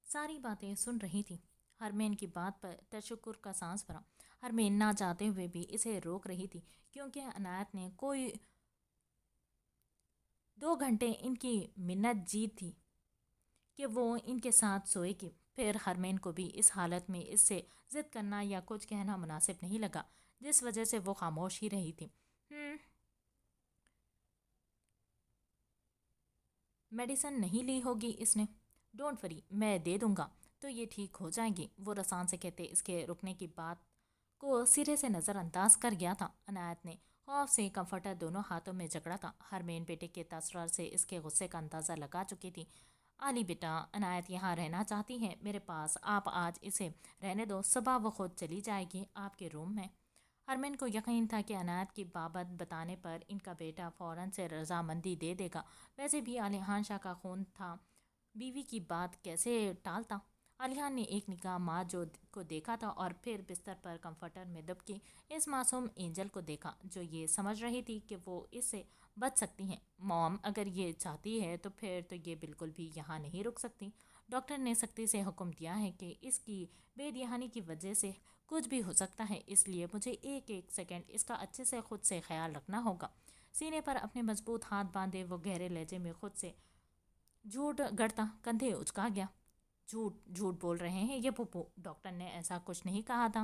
ساری باتیں سن رہی تھی۔ ہرمین کی بات پر تشکر کا سانس بھرا۔ ہرمین نہ چاہتے ہوئے بھی اسے روک رہی تھی، کیونکہ عنایت نے کوئی 2 گھنٹے ان کی منت جیت تھی کہ وہ ان کے ساتھ سوئے گی۔ پھر ہرمین کو بھی اس حالت میں اس سے ضد کرنا یا کچھ کہنا مناسب نہیں لگا، جس وجہ سے وہ خاموش ہی رہی تھی۔ میڈیسن نہیں لی ہوگی اس نے؟ ڈونٹ وری، میں دے دوں گا تو یہ ٹھیک ہو جائیں گی، وہ رسان سے کہتے اس کے رکنے کی بات کو سرے سے نظر انداز کر گیا تھا۔ عنایت نے خوف سے کمفرٹر دونوں ہاتھوں میں جکڑا تھا۔ ہرمین بیٹے کے تاثرات سے اس کے غصے کا اندازہ لگا چکی تھی۔ علی بیٹا، عنایت یہاں رہنا چاہتی ہے میرے پاس، آپ آج اسے رہنے دو، صبح وہ خود چلی جائے گی آپ کے روم میں۔ ہرمین کو یقین تھا کہ عنایت کی بابت بتانے پر ان کا بیٹا فوراً سے رضامندی دے دے گا، ویسے بھی علیحان شاہ کا خون تھا، بیوی کی بات کیسے ٹالتا۔ علیحان نے ایک نگاہ ماں جو کو دیکھا تھا اور پھر بستر پر کمفرٹر میں دبکی اس معصوم اینجل کو دیکھا جو یہ سمجھ رہی تھی کہ وہ اس سے بچ سکتی ہیں۔ موم، اگر یہ چاہتی ہے تو پھر تو یہ بالکل بھی یہاں نہیں رک سکتی۔ ڈاکٹر نے سختی سے حکم دیا ہے کہ اس کی بے دہانی کی وجہ سے کچھ بھی ہو سکتا ہے، اس لیے مجھے ایک سیکنڈ اس کا اچھے سے خود سے خیال رکھنا ہوگا۔ سینے پر اپنے مضبوط ہاتھ باندھے وہ گہرے لہجے میں خود سے جھوٹ گڑتا کندھے اچکا گیا۔ جھوٹ بول رہے ہیں یہ پھوپھو، ڈاکٹر نے ایسا کچھ نہیں کہا تھا۔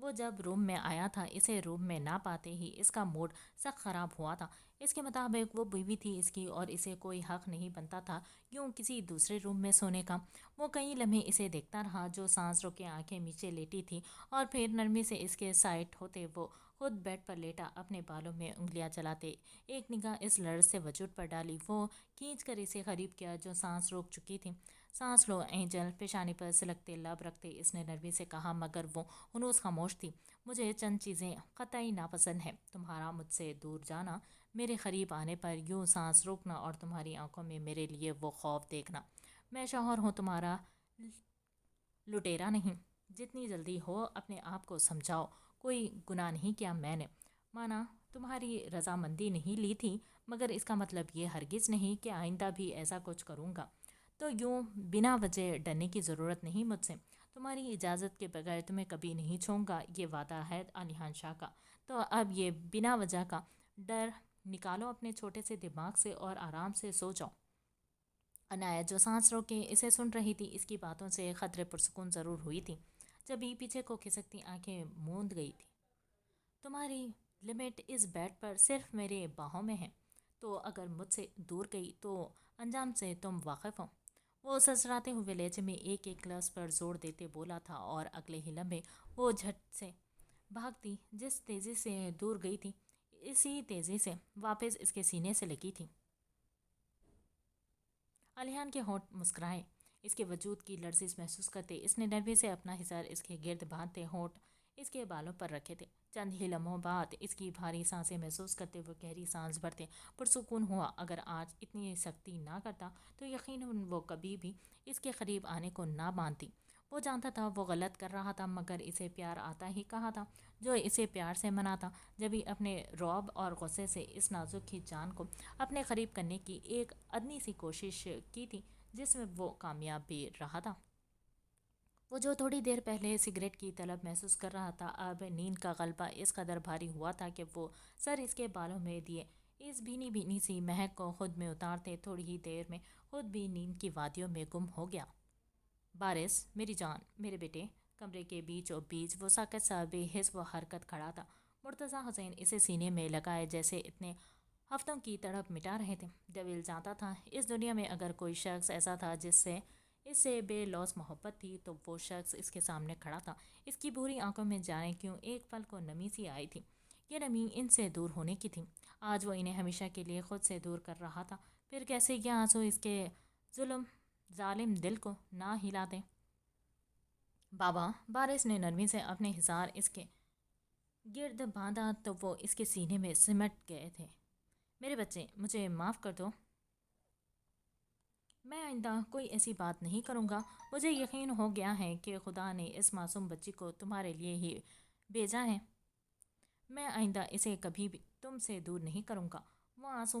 وہ جب روم میں آیا تھا اسے روم میں نہ پاتے ہی اس کا موڈ سخت خراب ہوا تھا۔ اس کے مطابق وہ بیوی تھی اس کی اور اسے کوئی حق نہیں بنتا تھا یوں کسی دوسرے روم میں سونے کا۔ وہ کئی لمحے اسے دیکھتا رہا جو سانس روکے آنکھیں نیچے لیٹی تھی اور پھر نرمی سے اس کے سائڈ ہوتے وہ خود بیڈ پر لیٹا اپنے بالوں میں انگلیاں چلاتے ایک نگاہ اس لڑ سے وجود پر ڈالی۔ وہ کھینچ کر اسے قریب کیا جو سانس روک چکی تھی۔ سانس لو اینجل، پیشانی پر سلگتے لب رکھتے اس نے نرمی سے کہا مگر وہ ہنوز خاموش تھی۔ مجھے چند چیزیں قطعی ناپسند ہیں، تمہارا مجھ سے دور جانا، میرے قریب آنے پر یوں سانس روکنا اور تمہاری آنکھوں میں میرے لیے وہ خوف دیکھنا۔ میں شوہر ہوں، تمہارا لٹیرا نہیں۔ جتنی جلدی ہو اپنے آپ کو سمجھاؤ، کوئی گناہ نہیں کیا میں نے۔ مانا تمہاری رضامندی نہیں لی تھی مگر اس کا مطلب یہ ہرگز نہیں کہ آئندہ بھی ایسا کچھ کروں گا۔ تو یوں بنا وجہ ڈرنے کی ضرورت نہیں مجھ سے۔ تمہاری اجازت کے بغیر تمہیں کبھی نہیں چھوؤں گا، یہ وعدہ ہے علیحان شاہ کا۔ تو اب یہ بنا وجہ کا ڈر نکالو اپنے چھوٹے سے دماغ سے اور آرام سے سو جاؤ۔ عنایت جو سانس روکے اسے سن رہی تھی اس کی باتوں سے قدرے پرسکون ضرور ہوئی تھی، جبھی پیچھے کو کھسکتی آنکھیں موند گئی تھی۔ تمہاری لمٹ اس بیڈ پر صرف میرے باہوں میں ہے، تو اگر مجھ سے دور گئی تو انجام سے تم واقف ہو۔ وہ سسراتے ہوئے لہجے میں ایک ایک لفظ پر زور دیتے بولا تھا اور اگلے ہی لمحے وہ جھٹ سے بھاگتی جس تیزی سے دور گئی تھی اسی تیزی سے واپس اس کے سینے سے لگی تھی۔ علیحان کے ہونٹ مسکرائے، اس کے وجود کی لرزش محسوس کرتے اس نے نرمی سے اپنا حصار اس کے گرد باندھتے ہونٹ اس کے بالوں پر رکھے تھے۔ چند ہی لمحوں بعد اس کی بھاری سانسیں محسوس کرتے وہ گہری سانس بھرتے پرسکون ہوا۔ اگر آج اتنی سختی نہ کرتا تو یقیناً وہ کبھی بھی اس کے قریب آنے کو نہ مانتی۔ وہ جانتا تھا وہ غلط کر رہا تھا مگر اسے پیار آتا ہی کہا تھا جو اسے پیار سے مناتا۔ جبھی اپنے رعب اور غصے سے اس نازک ہی جان کو اپنے قریب کرنے کی ایک ادنی سی کوشش کی تھی جس میں وہ کامیاب بھی رہا تھا۔ وہ جو تھوڑی دیر پہلے سگریٹ کی طلب محسوس کر رہا تھا اب نیند کا غلبہ اس قدر بھاری ہوا تھا کہ وہ سر اس کے بالوں میں دیے اس بھینی بھینی سی مہک کو خود میں اتارتے تھوڑی ہی دیر میں خود بھی نیند کی وادیوں میں گم ہو گیا۔ بارش، میری جان، میرے بیٹے۔ کمرے کے بیچ و بیچ وہ ساکت سا بے حس و حرکت کھڑا تھا۔ مرتضیٰ حسین اسے سینے میں لگائے جیسے اتنے ہفتوں کی تڑپ مٹا رہے تھے۔ ڈیول جانتا تھا اس دنیا میں اگر کوئی شخص ایسا تھا جس سے اس سے بے لوث محبت تھی تو وہ شخص اس کے سامنے کھڑا تھا۔ اس کی بھوری آنکھوں میں جانے کیوں ایک پل کو نمی سی آئی تھی۔ یہ نمی ان سے دور ہونے کی تھی۔ آج وہ انہیں ہمیشہ کے لیے خود سے دور کر رہا تھا۔ پھر کیسے یہ آنسو اس کے ظالم دل کو نہ ہلا دیں۔ بابا، بارش نے نرمی سے اپنے حصار اس کے گرد باندھا تو وہ اس کے سینے میں سمٹ گئے تھے۔ میرے بچے، مجھے معاف کر دو۔ میں آئندہ کوئی ایسی بات نہیں کروں گا۔ مجھے یقین ہو گیا ہے کہ خدا نے اس معصوم بچی کو تمہارے لیے ہی بھیجا ہے۔ میں آئندہ اسے کبھی بھی تم سے دور نہیں کروں گا۔ وہ آنسو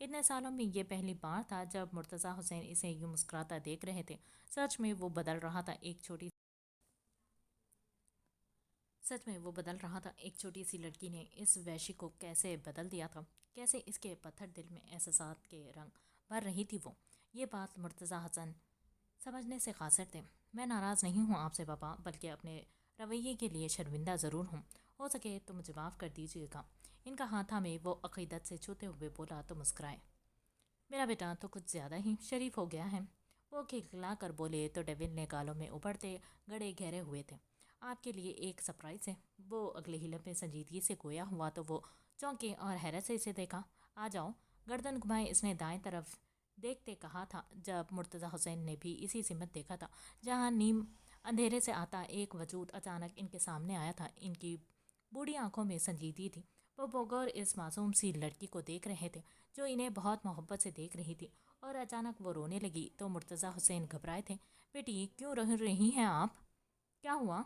اتنے سالوں میں یہ پہلی بار تھا جب مرتضیٰ حسین اسے یوں مسکراتا دیکھ رہے تھے۔ سچ میں وہ بدل رہا تھا ایک چھوٹی سی لڑکی نے اس وحشی کو کیسے بدل دیا تھا، کیسے اس کے پتھر دل میں احساسات کے رنگ بھر رہی تھی وہ۔ یہ بات مرتضیٰ حسن سمجھنے سے قاصر تھے۔ میں ناراض نہیں ہوں آپ سے بابا، بلکہ اپنے رویے کے لیے شرمندہ ضرور ہوں۔ ہو سکے تو مجھے معاف کر دیجیے گا۔ ان کا ہاتھ میں وہ عقیدت سے چھوتے ہوئے بولا تو مسکرائے۔ میرا بیٹا تو کچھ زیادہ ہی شریف ہو گیا ہے، وہ کھلکھلا کر بولے تو ڈیول نے گالوں میں ابھرتے گڑے گہرے ہوئے تھے۔ آپ کے لیے ایک سرپرائز ہے۔ وہ اگلے ہی لمحے سنجیدگی سے گویا ہوا تو وہ چونکے اور حیرت سے اسے دیکھا۔ آ جاؤ۔ گردن گھمائے اس نے دائیں طرف دیکھتے کہا تھا جب مرتضیٰ حسین نے بھی اسی سمت دیکھا تھا جہاں نیم اندھیرے سے آتا ایک وجود اچانک ان کے سامنے آیا تھا۔ ان کی بوڑھی آنکھوں میں سنجیدگی تھی۔ وہ بغور اس معصوم سی لڑکی کو دیکھ رہے تھے جو انہیں بہت محبت سے دیکھ رہی تھی، اور اچانک وہ رونے لگی تو مرتضیٰ حسین گھبرائے تھے۔ بیٹی، کیوں رو رہی ہیں آپ؟ کیا ہوا؟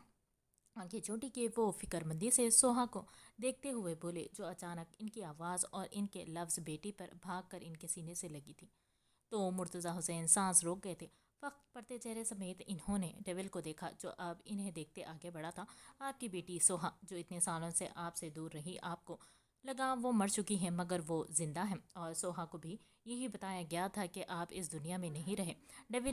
آنکھیں چھوٹی کیے وہ فکر مندی سے سوہا کو دیکھتے ہوئے بولے جو اچانک ان کی آواز اور ان کے لفظ بیٹی پر بھاگ کر ان کے سینے سے لگی تھی تو مرتضیٰ حسین سانس روک گئے تھے۔ فقط پڑتے چہرے سمیت انہوں نے ڈیول کو دیکھا جو اب انہیں دیکھتے آگے بڑھا تھا۔ آپ کی بیٹی سوہا جو اتنے سالوں سے آپ سے دور رہی، آپ کو لگا وہ مر چکی ہیں مگر وہ زندہ ہیں، اور سوہا کو بھی یہی بتایا گیا تھا کہ آپ اس دنیا میں نہیں رہے۔ ڈیول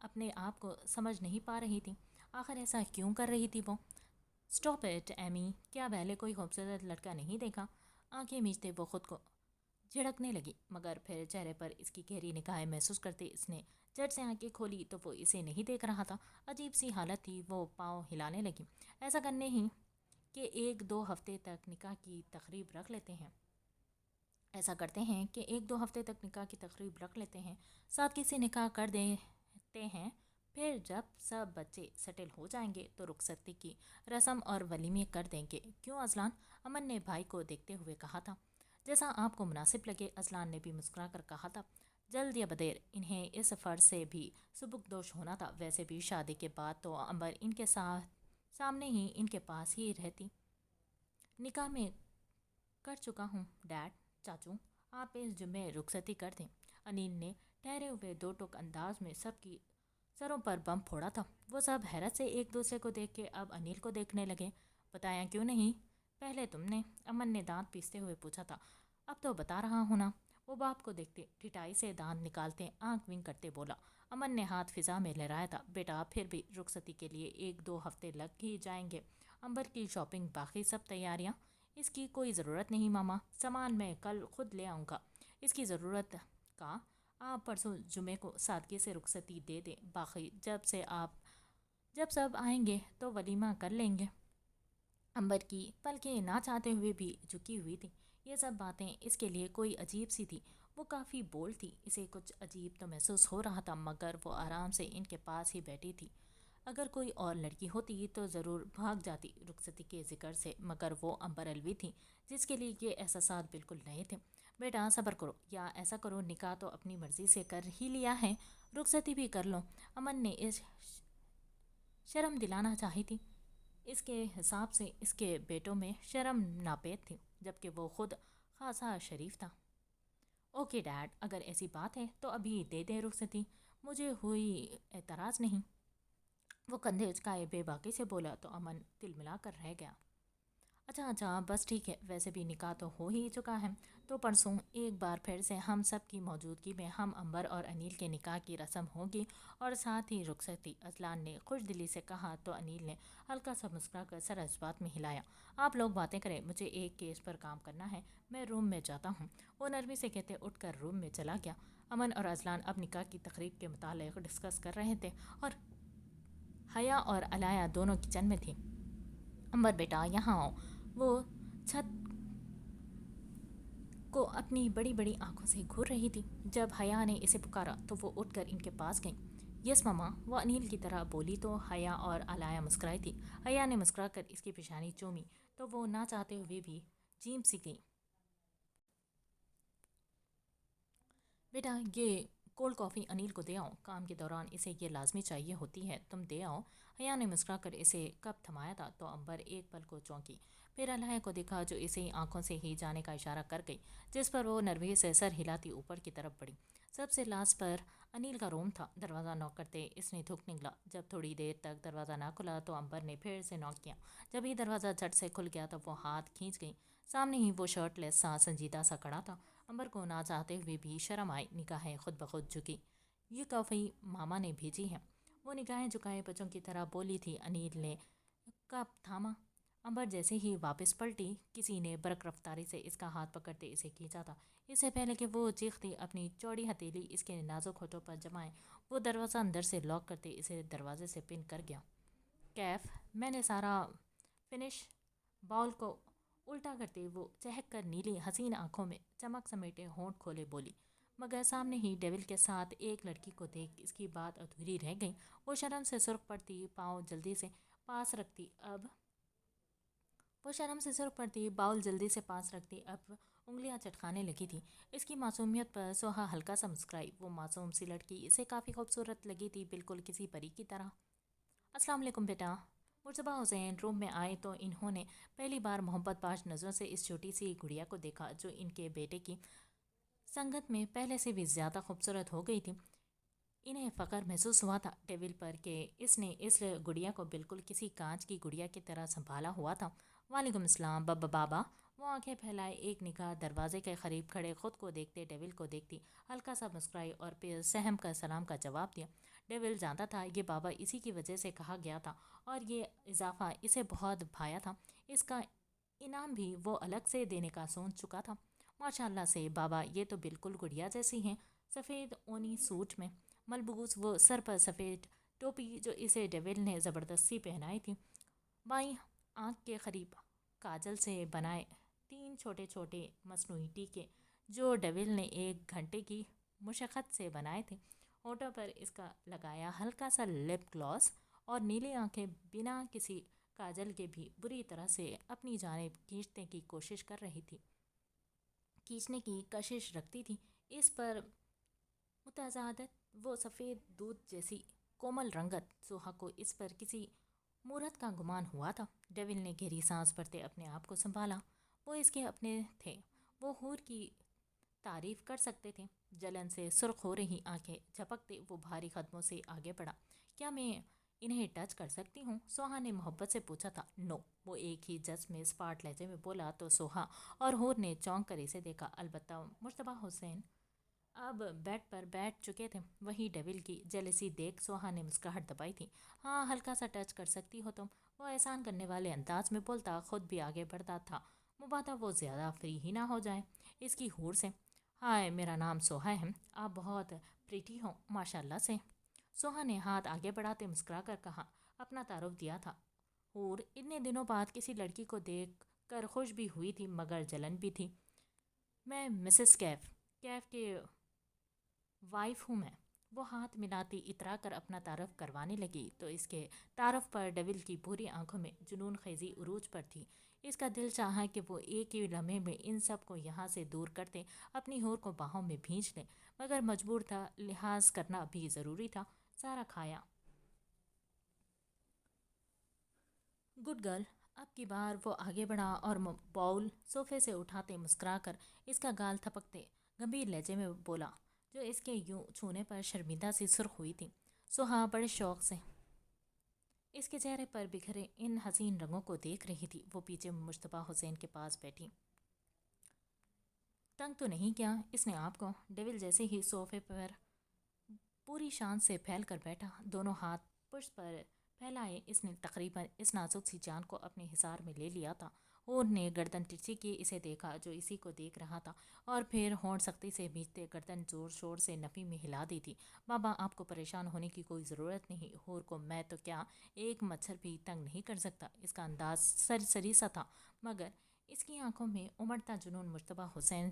اپنے آپ کو سمجھ نہیں پا رہی تھی آخر ایسا کیوں کر رہی تھی وہ۔ اسٹاپ اٹ ایمی، کیا پہلے کوئی خوبصورت لڑکا نہیں دیکھا؟ آنکھیں میچتے وہ خود کو جھڑکنے لگی، مگر پھر چہرے پر اس کی گہری نگاہیں محسوس کرتے اس نے جھٹ سے آنکھیں کھولی تو وہ اسے نہیں دیکھ رہا تھا۔ عجیب سی حالت تھی، وہ پاؤں ہلانے لگی۔ ایسا کرنے ہی کہ 1-2 ہفتے تک نکاح کی تقریب رکھ لیتے ہیں ایسا کرتے ہیں کہ 1-2 ہفتے تک نکاح کی تقریب رکھ لیتے ہیں، سادگی سے نکاح کر دیتے ہیں، پھر جب سب بچے سیٹل ہو جائیں گے تو رخصتی کی رسم اور ولیمے کر دیں گے، کیوں اذلان؟ امن نے بھائی کو دیکھتے ہوئے کہا تھا۔ جیسا آپ کو مناسب لگے، اذلان نے بھی مسکرا کر کہا تھا۔ جلد یا بدیر انہیں اس فرض سے بھی سبکدوش ہونا تھا، ویسے بھی شادی کے بعد تو امبر ان کے سامنے ہی ان کے پاس ہی رہتی۔ نکاح میں کر چکا ہوں ڈیڈ، چاچو آپ اس جمعے رخصتی کر دیں۔ انیل نے ٹھہرے ہوئے 2 ٹوک انداز میں سب کی سروں پر بم پھوڑا تھا۔ وہ سب حیرت سے ایک دوسرے کو دیکھ کے اب انیل کو دیکھنے لگے۔ بتایا کیوں نہیں؟ پہلے تم نے، امن نے دانت پیستے ہوئے پوچھا تھا۔ اب تو بتا رہا ہوں نا، وہ باپ کو دیکھتے ٹھٹائی سے دانت نکالتے آنکھ ونک کرتے بولا۔ امن نے ہاتھ فضا میں لہرایا تھا۔ بیٹا پھر بھی رخصتی کے لیے 1-2 ہفتے لگ ہی جائیں گے، امبر کی شاپنگ، باقی سب تیاریاں۔ اس کی کوئی ضرورت نہیں ماما، سامان میں کل خود لے آؤں گا۔ اس کی ضرورت کا آپ پرسوں جمعے کو سادگی سے رخصتی دے دیں، باقی جب سب آئیں گے تو ولیمہ کر لیں گے۔ امبر کی پلکیں نہ چاہتے ہوئے بھی جھکی ہوئی تھی۔ یہ سب باتیں اس کے لیے کوئی عجیب سی تھی۔ وہ کافی بولڈ تھی، اسے کچھ عجیب تو محسوس ہو رہا تھا، مگر وہ آرام سے ان کے پاس ہی بیٹھی تھی۔ اگر کوئی اور لڑکی ہوتی تو ضرور بھاگ جاتی رخصتی کے ذکر سے، مگر وہ امبر الوی تھی جس کے لیے یہ احساسات بالکل نئے تھے۔ بیٹا صبر کرو، یا ایسا کرو نکاح تو اپنی مرضی سے کر ہی لیا ہے، رخصتی بھی کر لو۔ امن نے اس شرم دلانا چاہی تھی۔ اس کے حساب سے اس کے بیٹوں میں شرم ناپید تھی، جبکہ وہ خود خاصا شریف تھا۔ اوکے ڈیڈ، اگر ایسی بات ہے تو ابھی دے دیں رخصتی، مجھے ہوئی اعتراض نہیں۔ وہ کندھے اچکائے بے باکی سے بولا تو امن تل ملا کر رہ گیا۔ اچھا بس ٹھیک ہے، ویسے بھی نکاح تو ہو ہی چکا ہے، تو پرسوں ایک بار پھر سے ہم سب کی موجودگی میں ہم امبر اور انیل کے نکاح کی رسم ہوگی اور ساتھ ہی رخصتی، اذلان نے خوش دلی سے کہا تو انیل نے ہلکا سا مسکرا کر سر اس بات میں ہلایا۔ آپ لوگ باتیں کریں، مجھے ایک کیس پر کام کرنا ہے، میں روم میں جاتا ہوں۔ وہ نرمی سے کہتے اٹھ کر روم میں چلا گیا۔ امن اور اذلان اب نکاح کی تقریب کے متعلق ڈسکس کر رہے تھے اور حیا اور علایا دونوں کچن میں تھیں۔ امبر بیٹا یہاں آؤ، وہ چھت کو اپنی بڑی بڑی آنکھوں سے گھور رہی تھی۔ جب حیا نے اسے پکارا تو وہ اٹھ کر ان کے پاس گئیں۔ یس ماما، وہ انیل کی طرح بولی تو حیا اور علایا مسکرائی تھی۔ حیا نے مسکرا کر اس کی پیشانی چومی تو وہ نہ چاہتے ہوئے بھی جیم سی گئی۔ بیٹا یہ کولڈ کافی انیل کو دے آؤ، کام کے دوران اسے یہ لازمی چاہیے ہوتی ہے، تم دے آؤ۔ حیا نے مسکرا کر اسے کپ تھمایا تھا تو امبر ایک پل کو چونکی، پھر علایا کو دیکھا جو اسے آنکھوں سے ہی جانے کا اشارہ کر گئی، جس پر وہ نروے سے سر ہلاتی اوپر کی طرف بڑھی۔ سب سے لاسٹ پر انیل کا روم تھا۔ دروازہ نوک کرتے اس نے دھک نگلا۔ جب تھوڑی دیر تک دروازہ نہ کھلا تو امبر نے پھر سے نوک کیا۔ جب ہی دروازہ جھٹ سے کھل گیا تو وہ ہاتھ کھینچ گئی۔ سامنے ہی وہ شرٹ لیس سا سنجیدہ سا کھڑا تھا۔ امبر کو نہ چاہتے ہوئے بھی شرم آئی، نگاہیں خود بخود جھکی۔ یہ کافی ماما نے بھیجی ہے، وہ نگاہیں جھکائے بچوں کی طرح بولی تھی۔ انیل نے کپ تھاما۔ امبر جیسے ہی واپس پلٹی، کسی نے برق رفتاری سے اس کا ہاتھ پکڑتے اسے کھینچا تھا۔ اس سے پہلے کہ وہ چیختی اپنی چوڑی ہتھیلی اس کے نازک ہونٹوں پر جمائے، وہ دروازہ اندر سے لاک کرتے اسے دروازے سے پن کر گیا۔ کیف، میں نے سارا فنش۔ باؤل کو الٹا کرتے وہ چہک کر نیلی حسین آنکھوں میں چمک سمیٹے ہونٹ کھولے بولی، مگر سامنے ہی ڈیول کے ساتھ ایک لڑکی کو دیکھ اس کی بات ادھوری رہ گئی۔ وہ شرم سے سرخ پڑتی، باؤل جلدی سے پاس رکھتی، اب انگلیاں چٹکانے لگی تھی۔ اس کی معصومیت پر سوہا ہلکا سا مسکرائی۔ وہ معصوم سی لڑکی اسے کافی خوبصورت لگی تھی، بالکل کسی پری کی طرح۔ السلام علیکم بیٹا۔ مرتبہ حسین روم میں آئے تو انہوں نے پہلی بار محبت باش نظروں سے اس چھوٹی سی گڑیا کو دیکھا جو ان کے بیٹے کی سنگت میں پہلے سے بھی زیادہ خوبصورت ہو گئی تھی۔ انہیں فخر محسوس ہوا تھا ڈیول پر کہ اس نے اس گڑیا کو بالکل کسی کانچ کی گڑیا کی طرح سنبھالا ہوا تھا۔ وعلیکم السلام بابا۔ وہ آنکھیں پھیلائے ایک نگاہ دروازے کے قریب کھڑے خود کو دیکھتے ڈیول کو دیکھتی، ہلکا سا مسکرائی اور پھر سہم کر سلام کا جواب دیا۔ ڈیول جانتا تھا یہ بابا اسی کی وجہ سے کہا گیا تھا اور یہ اضافہ اسے بہت بھایا تھا۔ اس کا انعام بھی وہ الگ سے دینے کا سوچ چکا تھا۔ ماشاء اللہ سے بابا، یہ تو بالکل گڑیا جیسی ہیں، سفید اونی سوٹ میں ملبوس، وہ سر پر سفید ٹوپی جو اسے ڈیول نے زبردستی پہنائی تھی، بائیں آنکھ کے قریب کاجل سے بنائے 3 چھوٹے چھوٹے مصنوعی ٹیکے جو ڈیول نے 1 گھنٹے کی مشقت سے بنائے تھے، ہونٹوں پر اس کا لگایا ہلکا سا لپ گلاس، اور نیلی آنکھیں بنا کسی کاجل کے بھی بری طرح سے اپنی جانب کھینچنے کی کوشش کر رہی تھی، کھینچنے کی کشش رکھتی تھی۔ اس پر متضادت وہ سفید دودھ جیسی کومل رنگت، سوہا کو اس پر کسی مورت کا گمان ہوا تھا۔ ڈیول نے گہری سانس بھرتے اپنے آپ کو سنبھالا، وہ اس کے اپنے تھے، وہ حور کی تعریف کر سکتے تھے۔ جلن سے سرخ ہو رہی آنکھیں جھپکتے وہ بھاری قدموں سے آگے بڑھا۔ کیا میں انہیں ٹچ کر سکتی ہوں؟ سوہا نے محبت سے پوچھا تھا۔ نو، وہ ایک ہی جس میں اسپاٹ لہجے میں بولا تو سوہا اور حور نے چونک کر اسے دیکھا۔ البتہ مجتبیٰ حسین اب بیڈ پر بیٹھ چکے تھے۔ وہی ڈیول کی جیلسی دیکھ سوہا نے مسکراہٹ دبائی تھی۔ ہاں، ہلکا سا ٹچ کر سکتی ہو تم، وہ احسان کرنے والے انداز میں بولتا، خود بھی آگے بڑھتا تھا، مبادا وہ زیادہ فری ہی نہ ہو جائے اس کی حور سے۔ ہائے، میرا نام سوہا ہے، آپ بہت پریٹی ہو، ماشاء اللہ سے۔ سوہا نے ہاتھ آگے بڑھاتے مسکرا کر کہا، اپنا تعارف دیا تھا۔ حور اتنے دنوں بعد کسی لڑکی کو دیکھ کر خوش بھی ہوئی تھی مگر جلن بھی تھی۔ میں مسز کیف کے وائف ہوں میں۔ وہ ہاتھ ملاتی اترا کر اپنا تعارف کروانے لگی تو اس کے تعارف پر ڈیول کی بھوری آنکھوں میں جنون خیزی عروج پر تھی۔ اس کا دل چاہا کہ وہ ایک ہی لمحے میں ان سب کو یہاں سے دور کرتے، اپنی حور کو باہوں میں بھینچ لے، مگر مجبور تھا، لحاظ کرنا بھی ضروری تھا۔ سارا کھایا۔ Good girl. اب کی بار وہ آگے بڑھا اور باؤل صوفے سے اٹھاتے مسکرا کر اس کا گال تھپکتے گمبھیر لہجے میں بولا، جو اس کے یوں چھونے پر شرمندہ سی سرخ ہوئی تھی۔ سوہا بڑے شوق سے اس کے چہرے پر بکھرے ان حسین رنگوں کو دیکھ رہی تھی۔ وہ پیچھے مجتبیٰ حسین کے پاس بیٹھی۔ تنگ تو نہیں کیا اس نے آپ کو؟ ڈیول جیسے ہی صوفے پر پوری شان سے پھیل کر بیٹھا، دونوں ہاتھ پشت پر پھیلائے، اس نے تقریباً اس نازک سی جان کو اپنے حصار میں لے لیا تھا۔ حور نے گردن ترچھی کی اسے دیکھا جو اسی کو دیکھ رہا تھا، اور پھر ہونٹ سختی سے بھینچتے گردن زور شور سے نفی میں ہلا دی تھی۔ بابا، آپ کو پریشان ہونے کی کوئی ضرورت نہیں، حور کو میں تو کیا ایک مچھر بھی تنگ نہیں کر سکتا۔ اس کا انداز سرسری سا تھا مگر اس کی آنکھوں میں امڑتا جنون مجتبیٰ حسین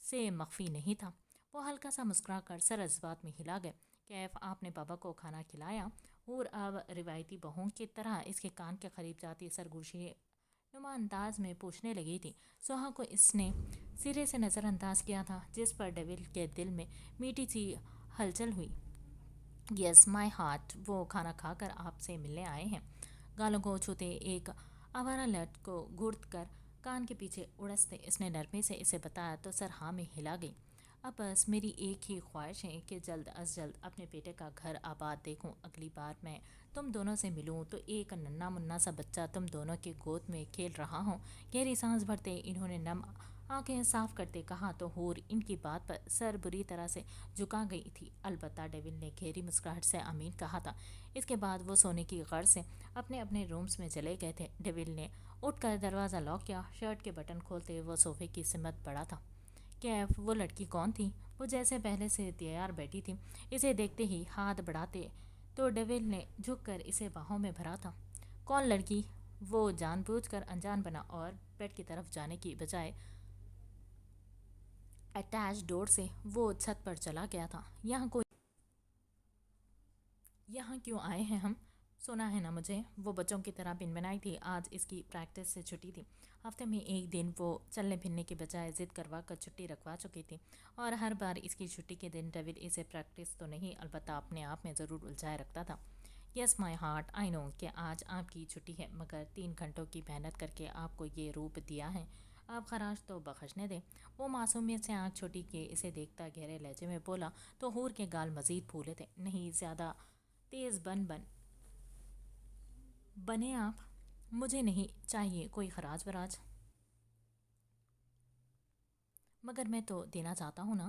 سے مخفی نہیں تھا۔ وہ ہلکا سا مسکرا کر سر اس بات میں ہلا گئے۔ کیف، آپ نے بابا کو کھانا کھلایا؟ حور اب روایتی بہوؤں کی طرح اس کے کان کے قریب جاتی سرگوشی نما انداز میں پوچھنے لگی تھی۔ سوہا کو اس نے سرے سے نظر انداز کیا تھا، جس پر ڈیول کے دل میں میٹھی سی ہلچل ہوئی۔ یس مائی ہارٹ، وہ کھانا کھا کر آپ سے ملنے آئے ہیں۔ گالوں کو چھوتے ایک آوارہ لٹ کو گھڑ کر کان کے پیچھے اڑستے اس نے نرمی سے اسے بتایا تو سر ہاں میں ہلا گئی۔ اب بس میری ایک ہی خواہش ہے کہ جلد از جلد اپنے بیٹے کا گھر آباد دیکھوں۔ اگلی بار میں تم دونوں سے ملوں تو ایک ننھا منا سا بچہ تم دونوں کے گود میں کھیل رہا ہوں۔ گہری سانس بھرتے انہوں نے نم آنکھیں صاف کرتے کہا تو حور ان کی بات پر سر بری طرح سے جھکا گئی تھی۔ البتہ ڈیول نے گہری مسکراہٹ سے آمین کہا تھا۔ اس کے بعد وہ سونے کی غرض سے اپنے اپنے رومز میں چلے گئے تھے۔ ڈیول نے اٹھ کر دروازہ لاک کیا، شرٹ کے بٹن کھولتے وہ صوفے کی سمت بڑھا تھا۔ کیف، وہ لڑکی کون تھی؟ وہ جیسے پہلے سے تیار بیٹھی تھی، اسے دیکھتے ہی ہاتھ بڑھاتے تو ڈیول نے جھک کر اسے باہوں میں بھرا تھا۔ کون لڑکی؟ وہ جان بوجھ کر انجان بنا اور بیڈ کی طرف جانے کی بجائے اٹیچ ڈور سے وہ چھت پر چلا گیا تھا۔ یہاں کیوں آئے ہیں ہم؟ سنا ہے نا مجھے، وہ بچوں کی طرح بن بنائی تھی۔ آج اس کی پریکٹس سے چھٹی تھی۔ ہفتے میں ایک دن وہ چلنے پھرنے کے بجائے ضد کروا کر چھٹی رکھوا چکی تھی، اور ہر بار اس کی چھٹی کے دن ڈیول اسے پریکٹس تو نہیں البتہ اپنے آپ میں ضرور الجھائے رکھتا تھا۔ یس مائی ہارٹ، آئی نو کہ آج آپ کی چھٹی ہے، مگر 3 گھنٹوں کی محنت کر کے آپ کو یہ روپ دیا ہے، آپ خراج تو بخشنے دیں۔ وہ معصومیت سے آنکھ چھوٹی کیے اسے دیکھتا گہرے لہجے میں بولا تو حور کے گال مزید پھولے تھے۔ نہیں، زیادہ تیز بنے آپ، مجھے نہیں چاہیے کوئی خراج وراج، مگر میں تو دینا چاہتا ہوں نا۔